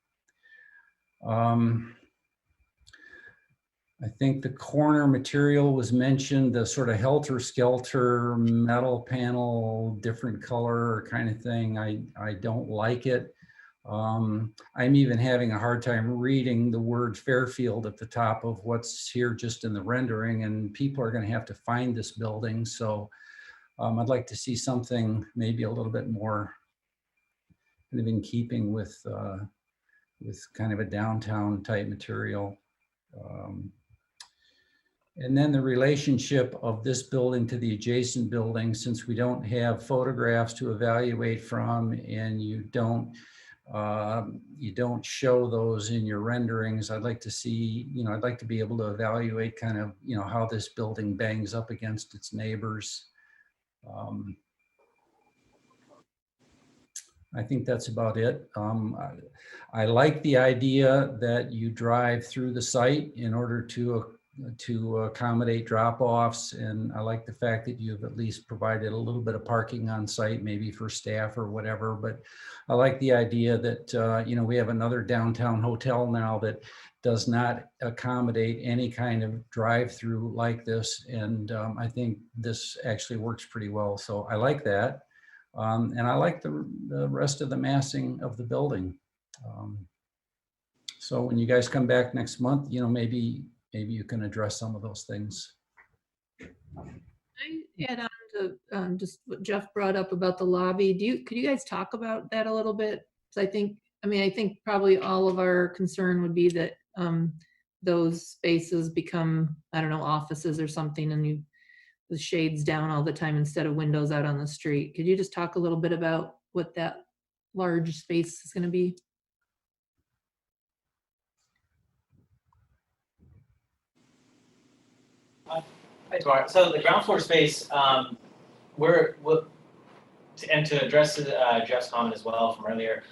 I think the corner material was mentioned, the sort of helter-skelter metal panel, different color kind of thing. I don't like it. I'm even having a hard time reading the word Fairfield at the top of what's here just in the rendering, and people are going to have to find this building. So I'd like to see something maybe a little bit more kind of in keeping with kind of a downtown type material. And then the relationship of this building to the adjacent building, since we don't have photographs to evaluate from, and you don't show those in your renderings, I'd like to see, you know, I'd like to be able to evaluate kind of, you know, how this building bangs up against its neighbors. I think that's about it. I like the idea that you drive through the site in order to accommodate drop-offs, and I like the fact that you've at least provided a little bit of parking on site, maybe for staff or whatever. But I like the idea that you know, we have another downtown hotel now that does not accommodate any kind of drive-through like this, and I think this actually works pretty well. So I like that, and I like the rest of the massing of the building. So when you guys come back next month, you know, maybe you can address some of those things. I add on to just what Jeff brought up about the lobby. Could you guys talk about that a little bit? Because I think probably all of our concern would be that those spaces become, I don't know, offices or something, and with shades down all the time instead of windows out on the street. Could you just talk a little bit about what that large space is going to be? So the ground floor space, and to address Jeff's comment as well from earlier,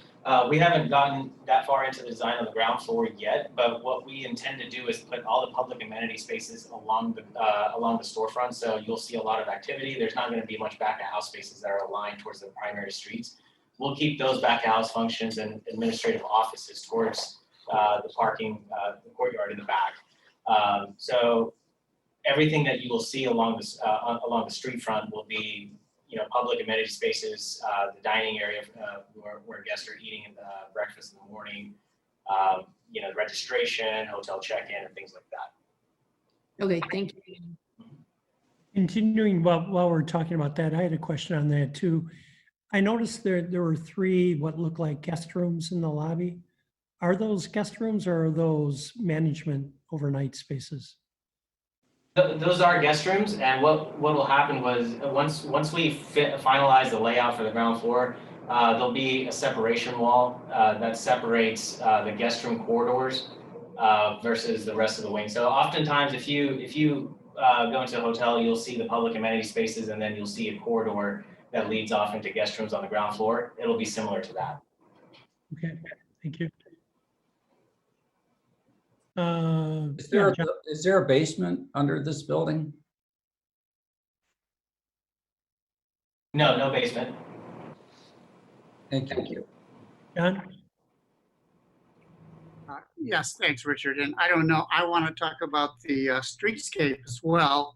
we haven't gotten that far into the design of the ground floor yet, but what we intend to do is put all the public amenity spaces along the storefront. So you'll see a lot of activity. There's not going to be much back of house spaces that are aligned towards the primary streets. We'll keep those back of house functions and administrative offices towards the parking, the courtyard in the back. So everything that you will see along the street front will be, you know, public amenity spaces, the dining area where guests are eating breakfast in the morning, you know, registration, hotel check-in, and things like that. Okay, thank you. Continuing while we're talking about that, I had a question on that too. I noticed there were 3 what look like guest rooms in the lobby. Are those guest rooms or are those management overnight spaces? Those are guest rooms, and what will happen was, once we finalize the layout for the ground floor, there'll be a separation wall that separates the guest room corridors versus the rest of the wing. So oftentimes, if you go into a hotel, you'll see the public amenity spaces, and then you'll see a corridor that leads off into guest rooms on the ground floor. It'll be similar to that. Okay, thank you. Is there a basement under this building? No, no basement. Thank you. John? Yes, thanks, Richard. And I don't know, I want to talk about the streetscape as well.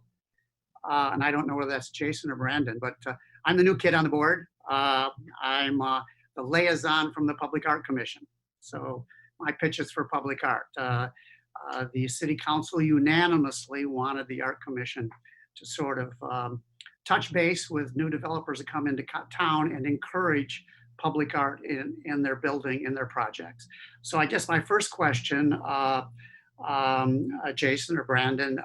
And I don't know whether that's Jason or Brandon, but I'm the new kid on the board. I'm the liaison from the Public Art Commission. So my pitch is for public art. The city council unanimously wanted the art commission to sort of touch base with new developers that come into town and encourage public art in their building, in their projects. So I guess my first question, Jason or Brandon,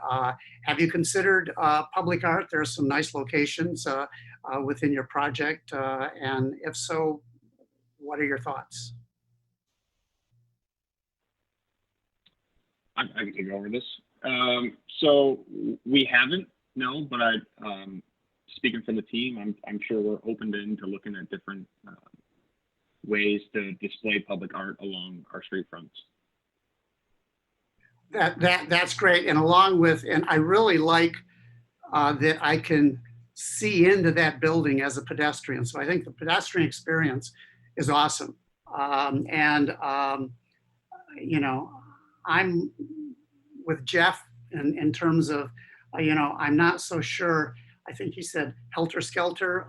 have you considered public art? There are some nice locations within your project, and if so, what are your thoughts? I can take over this. So we haven't, no, but speaking for the team, I'm sure we're open to looking at different ways to display public art along our street fronts. That's great. And along with, and I really like that I can see into that building as a pedestrian. So I think the pedestrian experience is awesome. You know, I'm with Jeff in terms of, you know, I'm not so sure. I think he said helter skelter,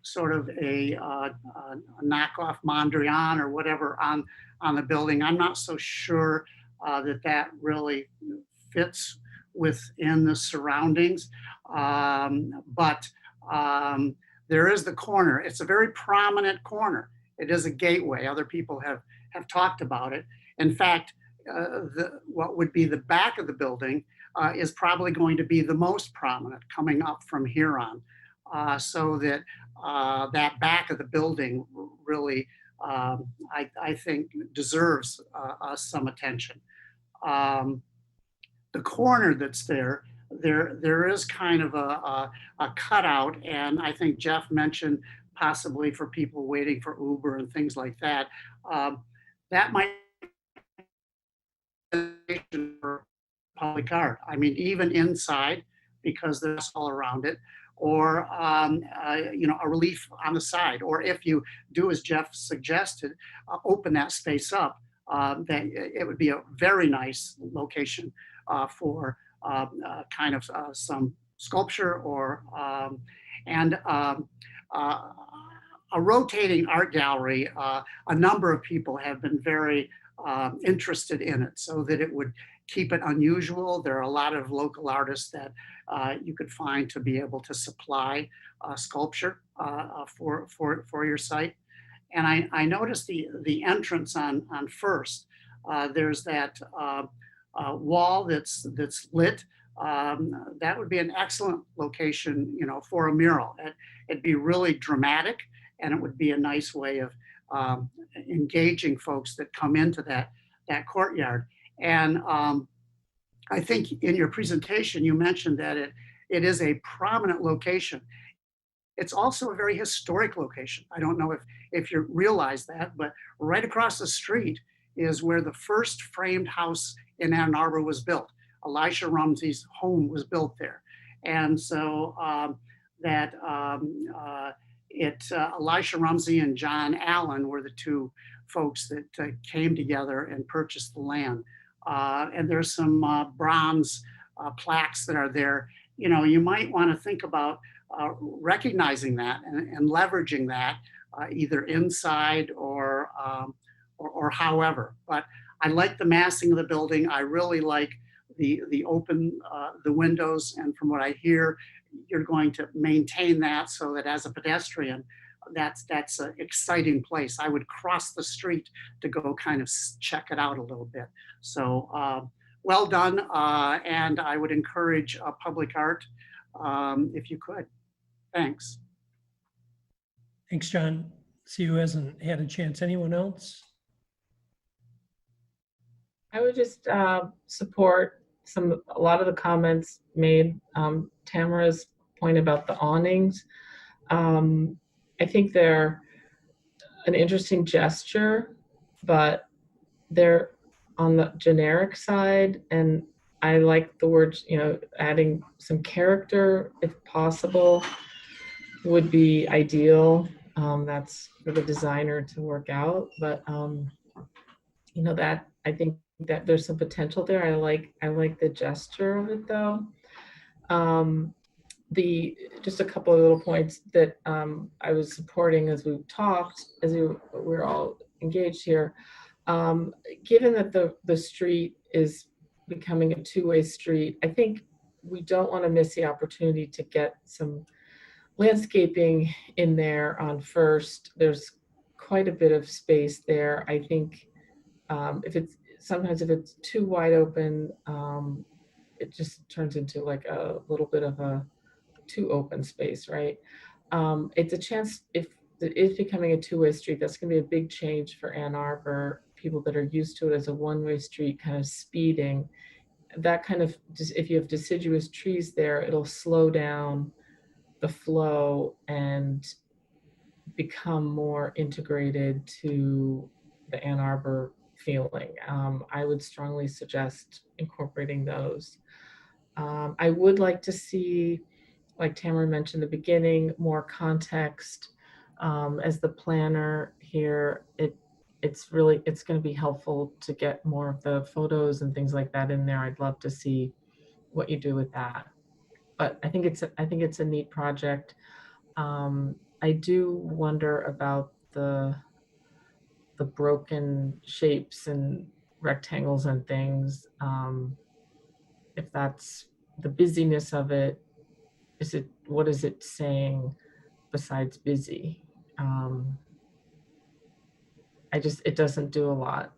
sort of a knockoff Mondrian or whatever on the building. I'm not so sure that really fits within the surroundings. But there is the corner. It's a very prominent corner. It is a gateway. Other people have talked about it. In fact, what would be the back of the building is probably going to be the most prominent coming up from Huron. So that that back of the building really, I think, deserves some attention. The corner that's there is kind of a cutout, and I think Jeff mentioned possibly for people waiting for Uber and things like that. That might be for public art. I mean, even inside, because there's all around it, or you know, a relief on the side, or if you do as Jeff suggested, open that space up, that it would be a very nice location for kind of some sculpture or a rotating art gallery. A number of people have been very interested in it, so that it would keep it unusual. There are a lot of local artists that you could find to be able to supply sculpture for your site. And I noticed the entrance on First. There's that wall that's lit. That would be an excellent location, you know, for a mural. It'd be really dramatic, and it would be a nice way of engaging folks that come into that courtyard. And I think in your presentation, you mentioned that it is a prominent location. It's also a very historic location. I don't know if you realize that, but right across the street is where the first framed house in Ann Arbor was built. Elisha Rumsey's home was built there. And so Elisha Rumsey and John Allen were the two folks that came together and purchased the land. And there's some bronze plaques that are there. You know, you might want to think about recognizing that and leveraging that either inside or however. But I like the massing of the building. I really like the open, the windows. And from what I hear, you're going to maintain that so that as a pedestrian, that's an exciting place. I would cross the street to go kind of check it out a little bit. So well done, and I would encourage public art if you could. Thanks. Thanks, John. See who hasn't had a chance. Anyone else? I would just support a lot of the comments made. Tamara's point about the awnings. I think they're an interesting gesture, but they're on the generic side, and I like the words, adding some character if possible would be ideal. That's for the designer to work out, but that I think that there's some potential there. I like the gesture of it though. Just a couple of little points that I was supporting as we talked, as we're all engaged here. Given that the street is becoming a two-way street, I think we don't want to miss the opportunity to get some landscaping in there on First. There's quite a bit of space there. I think sometimes if it's too wide open, it just turns into like a little bit of a too open space, right? It's a chance, if it is becoming a two-way street, that's going to be a big change for Ann Arbor. People that are used to it as a one-way street, kind of speeding. That kind of, if you have deciduous trees there, it'll slow down the flow and become more integrated to the Ann Arbor feeling. I would strongly suggest incorporating those. I would like to see, like Tamara mentioned at the beginning, more context. As the planner here, it's going to be helpful to get more of the photos and things like that in there. I'd love to see what you do with that. But I think it's a neat project. I do wonder about the broken shapes and rectangles and things. If that's the busyness of it, what is it saying besides busy? It doesn't do a lot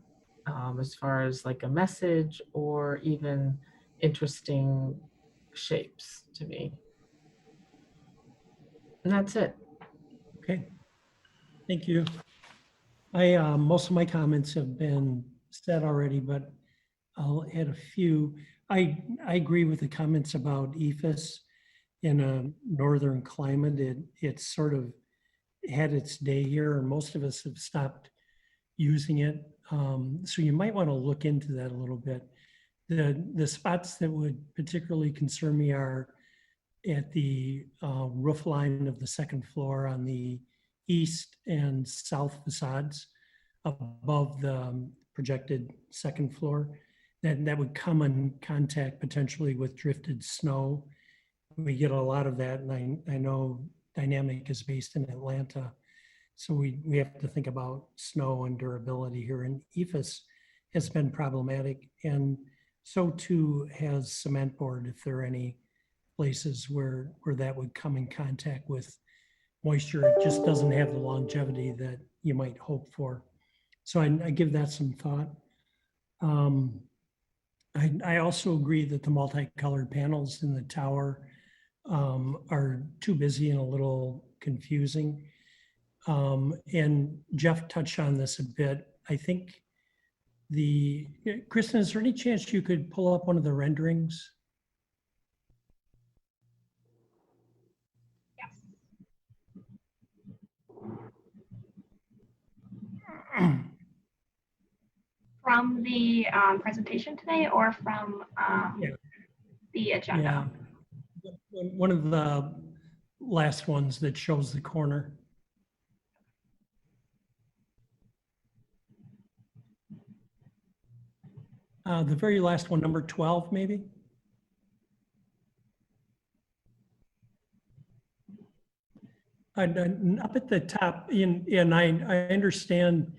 as far as like a message or even interesting shapes to me. And that's it. Okay, thank you. Most of my comments have been said already, but I'll add a few. I agree with the comments about EFS in a northern climate. It's sort of had its day here, and most of us have stopped using it. So you might want to look into that a little bit. The spots that would particularly concern me are at the roof line of the second floor on the east and south facades above the projected second floor. That would come in contact potentially with drifted snow. We get a lot of that, and I know Dynamic is based in Atlanta, so we have to think about snow and durability here. And EFS has been problematic, and so too has cement board, if there are any places where that would come in contact with moisture. It just doesn't have the longevity that you might hope for. So I give that some thought. I also agree that the multicolored panels in the tower are too busy and a little confusing. And Jeff touched on this a bit. I think Kristen, is there any chance you could pull up one of the renderings? From the presentation today or from the agenda? Yeah. One of the last ones that shows the corner. The very last one, number 12, maybe? Up at the top, and I understand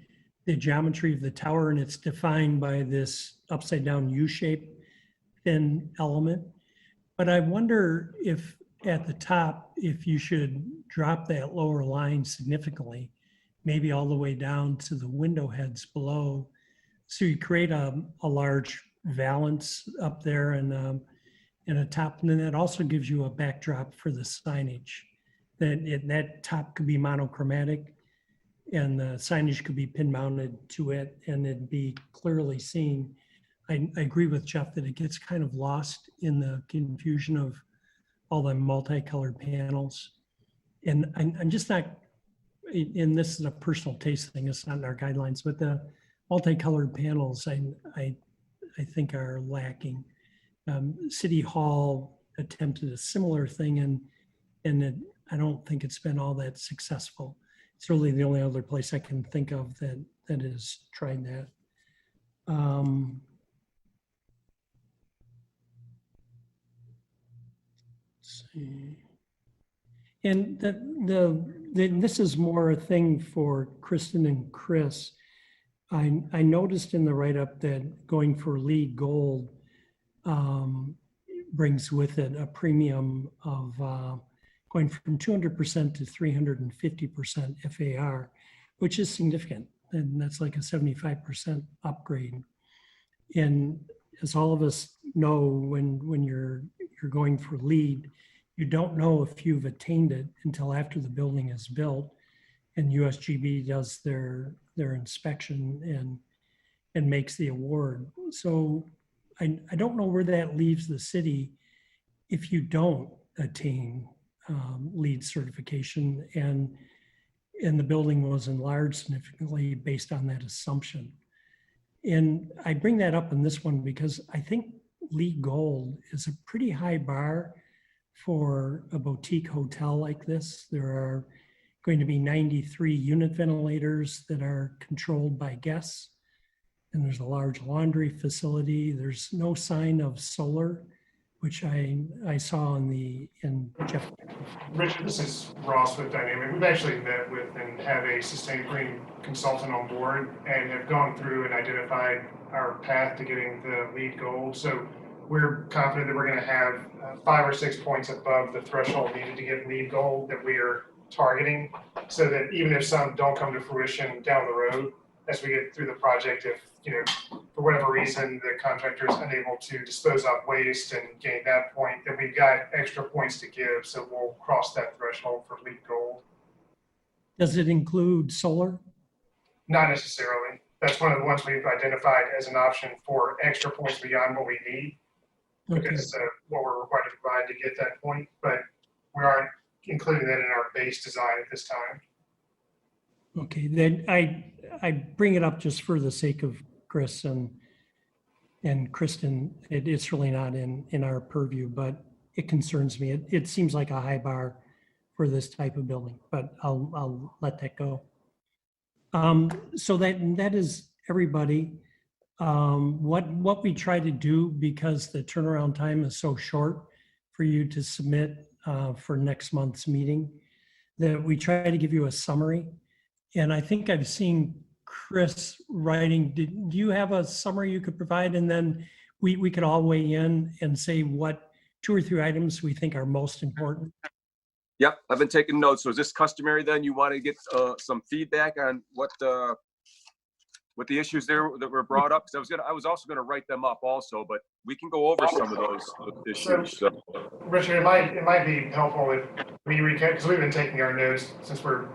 the geometry of the tower, and it's defined by this upside down U-shaped thin element. But I wonder if at the top, if you should drop that lower line significantly, maybe all the way down to the window heads below. So you create a large valance up there and a top, and then that also gives you a backdrop for the signage. That top could be monochromatic and the signage could be pin mounted to it and it'd be clearly seen. I agree with Jeff that it gets kind of lost in the confusion of all the multicolored panels. And I'm just not, and this is a personal taste thing, it's not in our guidelines, but the multicolored panels I think are lacking. City Hall attempted a similar thing and I don't think it's been all that successful. It's really the only other place I can think of that has tried that. Let's see. And this is more a thing for Kristen and Chris. I noticed in the write-up that going for LEED Gold brings with it a premium of going from 200% to 350% FAR, which is significant. And that's like a 75% upgrade. And as all of us know, when you're going for LEED, you don't know if you've attained it until after the building is built and USGB does their inspection and makes the award. So I don't know where that leaves the city if you don't attain LEED certification and the building was enlarged significantly based on that assumption. And I bring that up in this one because I think LEED Gold is a pretty high bar for a boutique hotel like this. There are going to be 93 unit ventilators that are controlled by guests. And there's a large laundry facility. There's no sign of solar, which I saw in Jeff. Richard, this is Ross with Dynamic. We've actually met with and have a Sustain Green consultant on board and have gone through and identified our path to getting the LEED Gold. So we're confident that we're going to have 5 or 6 points above the threshold needed to get LEED Gold that we are targeting, so that even if some don't come to fruition down the road, as we get through the project, if, you know, for whatever reason, the contractor is unable to dispose of waste and gain that point, then we've got extra points to give. So we'll cross that threshold for LEED Gold. Does it include solar? Not necessarily. That's one of the ones we've identified as an option for extra points beyond what we need, because what we're required to provide to get that point, but we aren't including that in our base design at this time. Okay, then I bring it up just for the sake of Chris and Kristen. It's really not in our purview, but it concerns me. It seems like a high bar for this type of building, but I'll let that go. So that is everybody. What we try to do, because the turnaround time is so short for you to submit for next month's meeting, that we try to give you a summary. And I think I've seen Chris writing. Do you have a summary you could provide? And then we could all weigh in and say what 2 or 3 items we think are most important. Yep, I've been taking notes. So is this customary then? You want to get some feedback on what the issues there that were brought up? Because I was also gonna write them up also, but we can go over some of those issues. So. Richard, it might be helpful if we recap, because we've been taking our notes since we're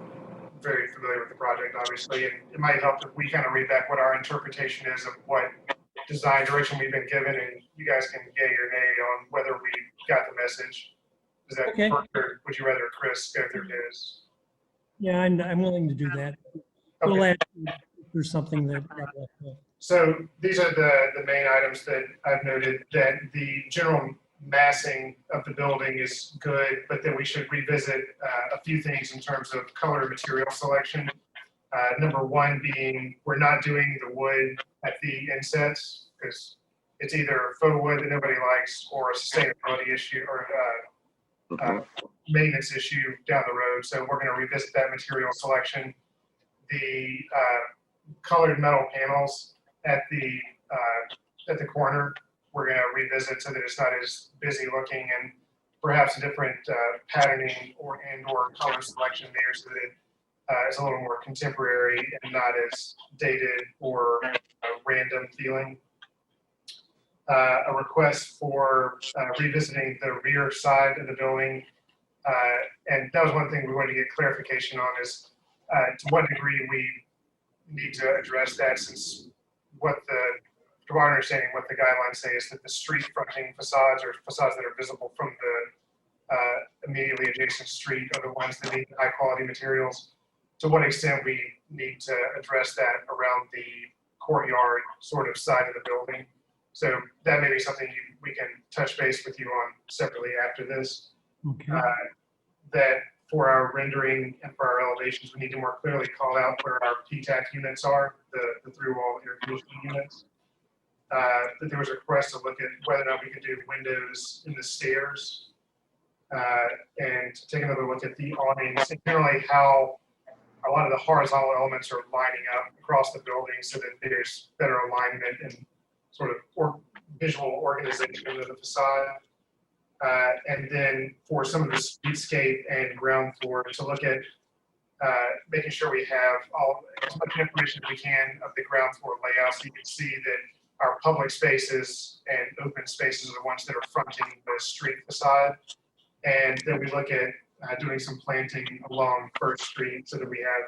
very familiar with the project, obviously, and it might help if we kind of read back what our interpretation is of what design direction we've been given, and you guys can yay or nay on whether we got the message. Is that okay? Or would you rather Chris go through his? Yeah, I'm willing to do that. Okay. We'll add there's something that. So these are the main items that I've noted, that the general massing of the building is good, but then we should revisit a few things in terms of color and material selection. Number 1 being, we're not doing the wood at the insets because it's either faux wood that nobody likes or a sustainability issue or maintenance issue down the road. So we're going to revisit that material selection. The colored metal panels at the corner, we're going to revisit so that it's not as busy looking and perhaps a different patterning or color selection there so that it is a little more contemporary and not as dated or random feeling. A request for revisiting the rear side of the building. And that was one thing we wanted to get clarification on is to what degree we need to address that, since to our understanding, what the guidelines say is that the street fronting facades or facades that are visible from the immediately adjacent street are the ones that need high quality materials. To what extent we need to address that around the courtyard sort of side of the building. So that may be something we can touch base with you on separately after this. Okay. That for our rendering and for our elevations, we need to more clearly call out where our PTAC units are, the through-wall air conditioning units. That there was a request to look at whether or not we could do windows in the stairs and take another look at the awnings and generally how a lot of the horizontal elements are lining up across the building so that there's better alignment and sort of visual organization of the facade. And then for some of the streetscape and ground floor to look at making sure we have as much information as we can of the ground floor layout so you can see that our public spaces and open spaces are the ones that are fronting the street facade. And then we look at doing some planting along First Street so that we have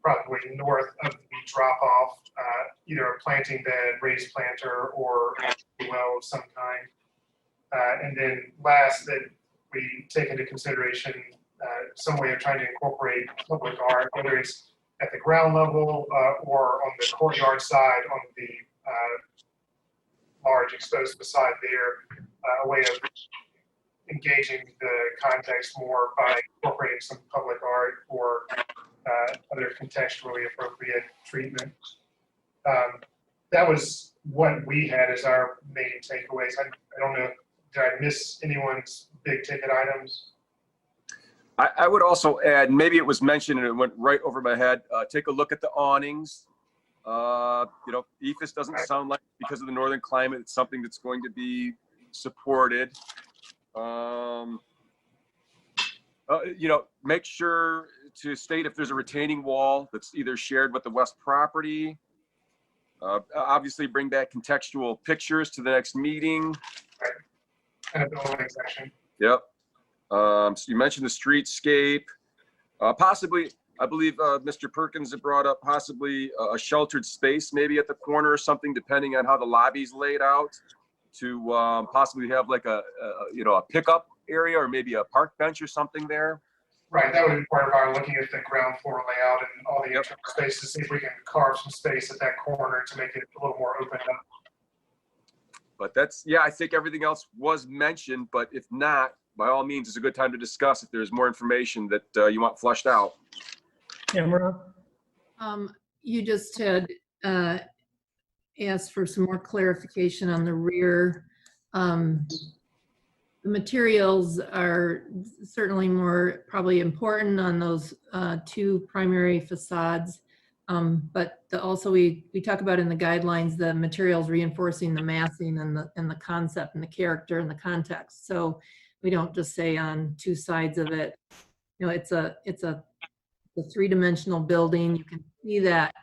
probably north of the drop off, either a planting bed, raised planter, or a well of some kind. And then last, that we take into consideration some way of trying to incorporate public art, whether it's at the ground level or on the courtyard side on the large exposed facade there, a way of engaging the context more by incorporating some public art or other contextually appropriate treatment. That was what we had as our main takeaways. I don't know, did I miss anyone's big ticket items? I would also add, maybe it was mentioned and it went right over my head. Take a look at the awnings. EFIS doesn't sound like, because of the northern climate, it's something that's going to be supported. Make sure to state if there's a retaining wall that's either shared with the west property. Obviously bring back contextual pictures to the next meeting. And a building section. Yep. So you mentioned the streetscape. Possibly, I believe Mr. Perkins had brought up possibly a sheltered space maybe at the corner or something, depending on how the lobby's laid out, to possibly have like a pickup area or maybe a park bench or something there. Right, that would be part of our looking at the ground floor layout and all the extra spaces, see if we can carve some space at that corner to make it a little more open up. But I think everything else was mentioned, but if not, by all means, it's a good time to discuss if there's more information that you want flushed out. Tamara? You just had asked for some more clarification on the rear. The materials are certainly more probably important on those two primary facades. But also we talk about in the guidelines, the materials reinforcing the massing and the concept and the character and the context. So we don't just say on two sides of it, it's a three-dimensional building. You can see that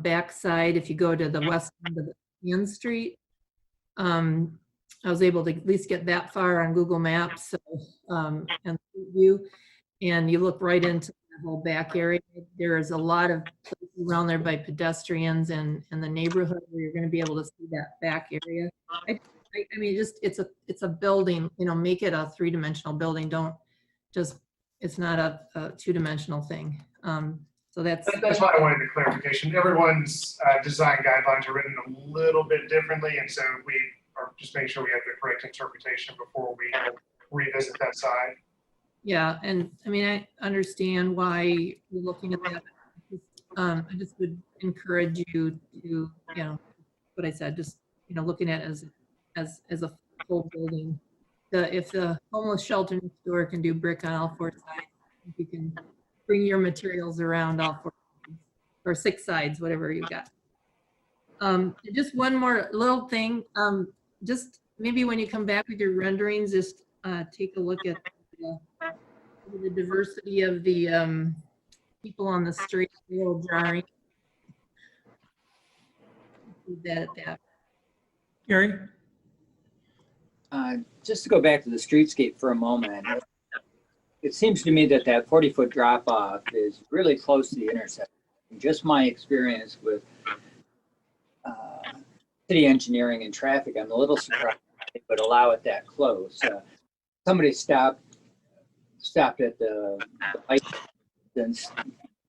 backside if you go to the west end of the Ann Street. I was able to at least get that far on Google Maps and Street View, and you look right into the whole back area. There is a lot of places around there by pedestrians and the neighborhood where you're going to be able to see that back area. I mean, just it's a building. Make it a three-dimensional building. Don't just it's not a two-dimensional thing. So that's why I wanted the clarification. Everyone's design guidelines are written a little bit differently, and so we are just making sure we have the correct interpretation before we revisit that side. Yeah, and I mean, I understand why you're looking at that. I just would encourage you to, what I said, just looking at it as a full building. If the homeless shelter next door can do brick on all four sides, you can bring your materials around all four sides, or six sides, whatever you got. Just one more little thing. Just maybe when you come back with your renderings, just take a look at the diversity of the people on the street, a little jarring. Leave that at that. Gary? Just to go back to the streetscape for a moment, it seems to me that that 40-foot drop off is really close to the intersection. Just my experience with city engineering and traffic, I'm a little surprised they would allow it that close. Somebody stopped at the bike, since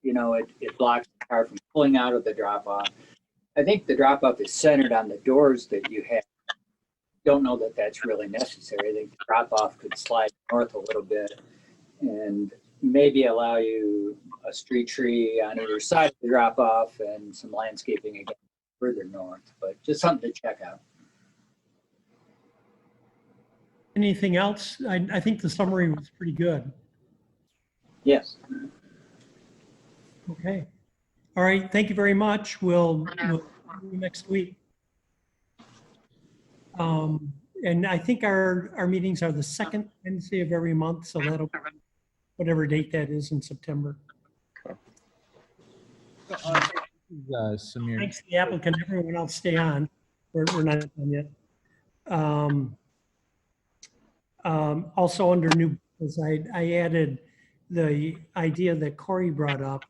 it blocks the car from pulling out of the drop off. I think the drop off is centered on the doors that you have. Don't know that that's really necessary. I think the drop off could slide north a little bit and maybe allow you a street tree on either side of the drop off and some landscaping again further north, but just something to check out. Anything else? I think the summary was pretty good. Yes. Okay. All right. Thank you very much. We'll see you next week. And I think our meetings are the second Wednesday of every month, so that'll be whatever date that is in September. Samir. Thanks to the applicant. Everyone else stay on. We're not done yet. Also under new business, I added the idea that Corey brought up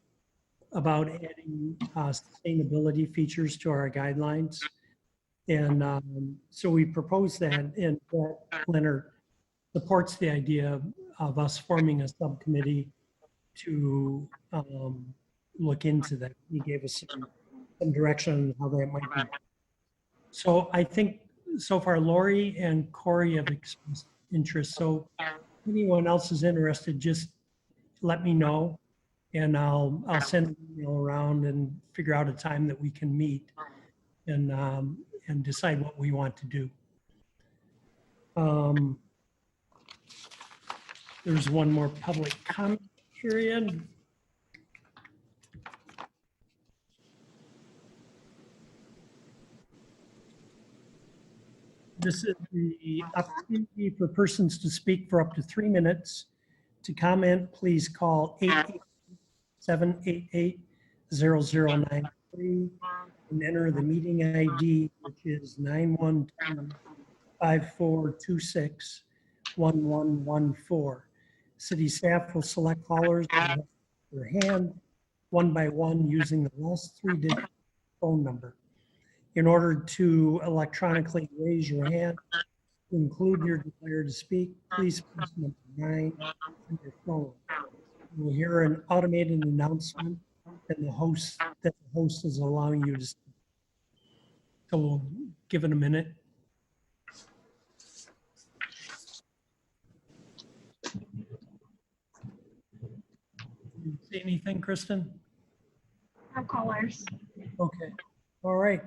about adding sustainability features to our guidelines. And so we proposed that, and Leonard supports the idea of us forming a subcommittee to look into that. He gave us some direction on how that might be. So I think so far Lori and Corey have expressed interest. So if anyone else is interested, just let me know, and I'll send an email around and figure out a time that we can meet and decide what we want to do. There's one more public comment period. This is the opportunity for persons to speak for up to 3 minutes. To comment, please call 887-88-0093 and enter the meeting ID, which is 912-5426-1114. City staff will select callers with their hand one by one using the last 3-digit phone number. In order to electronically raise your hand, to include your desire to speak, please press number 9 on your phone. You will hear an automated announcement that the host is allowing you to speak. So we'll give it a minute. You see anything, Kristen? No callers. Okay. All right.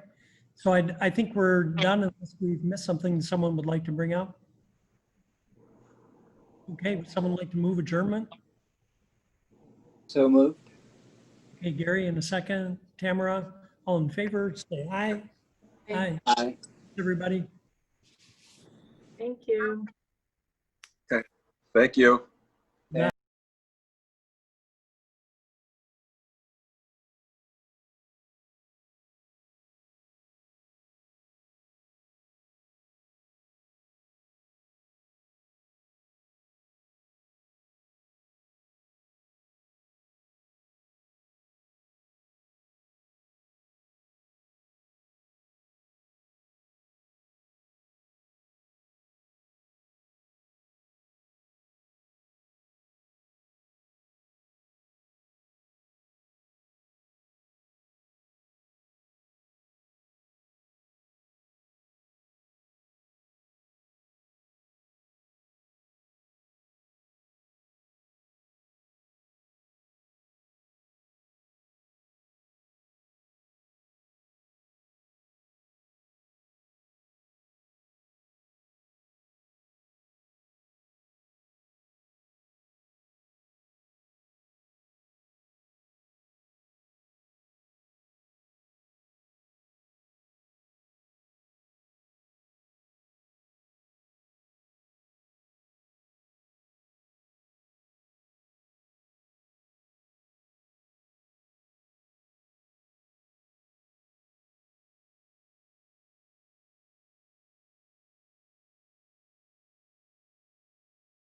So I think we're done unless we've missed something someone would like to bring up. Okay, would someone like to move adjournment? So moved. Okay, Gary, in a second. Tamara, all in favor, say aye. Aye. Aye. Everybody. Thank you. Okay. Thank you.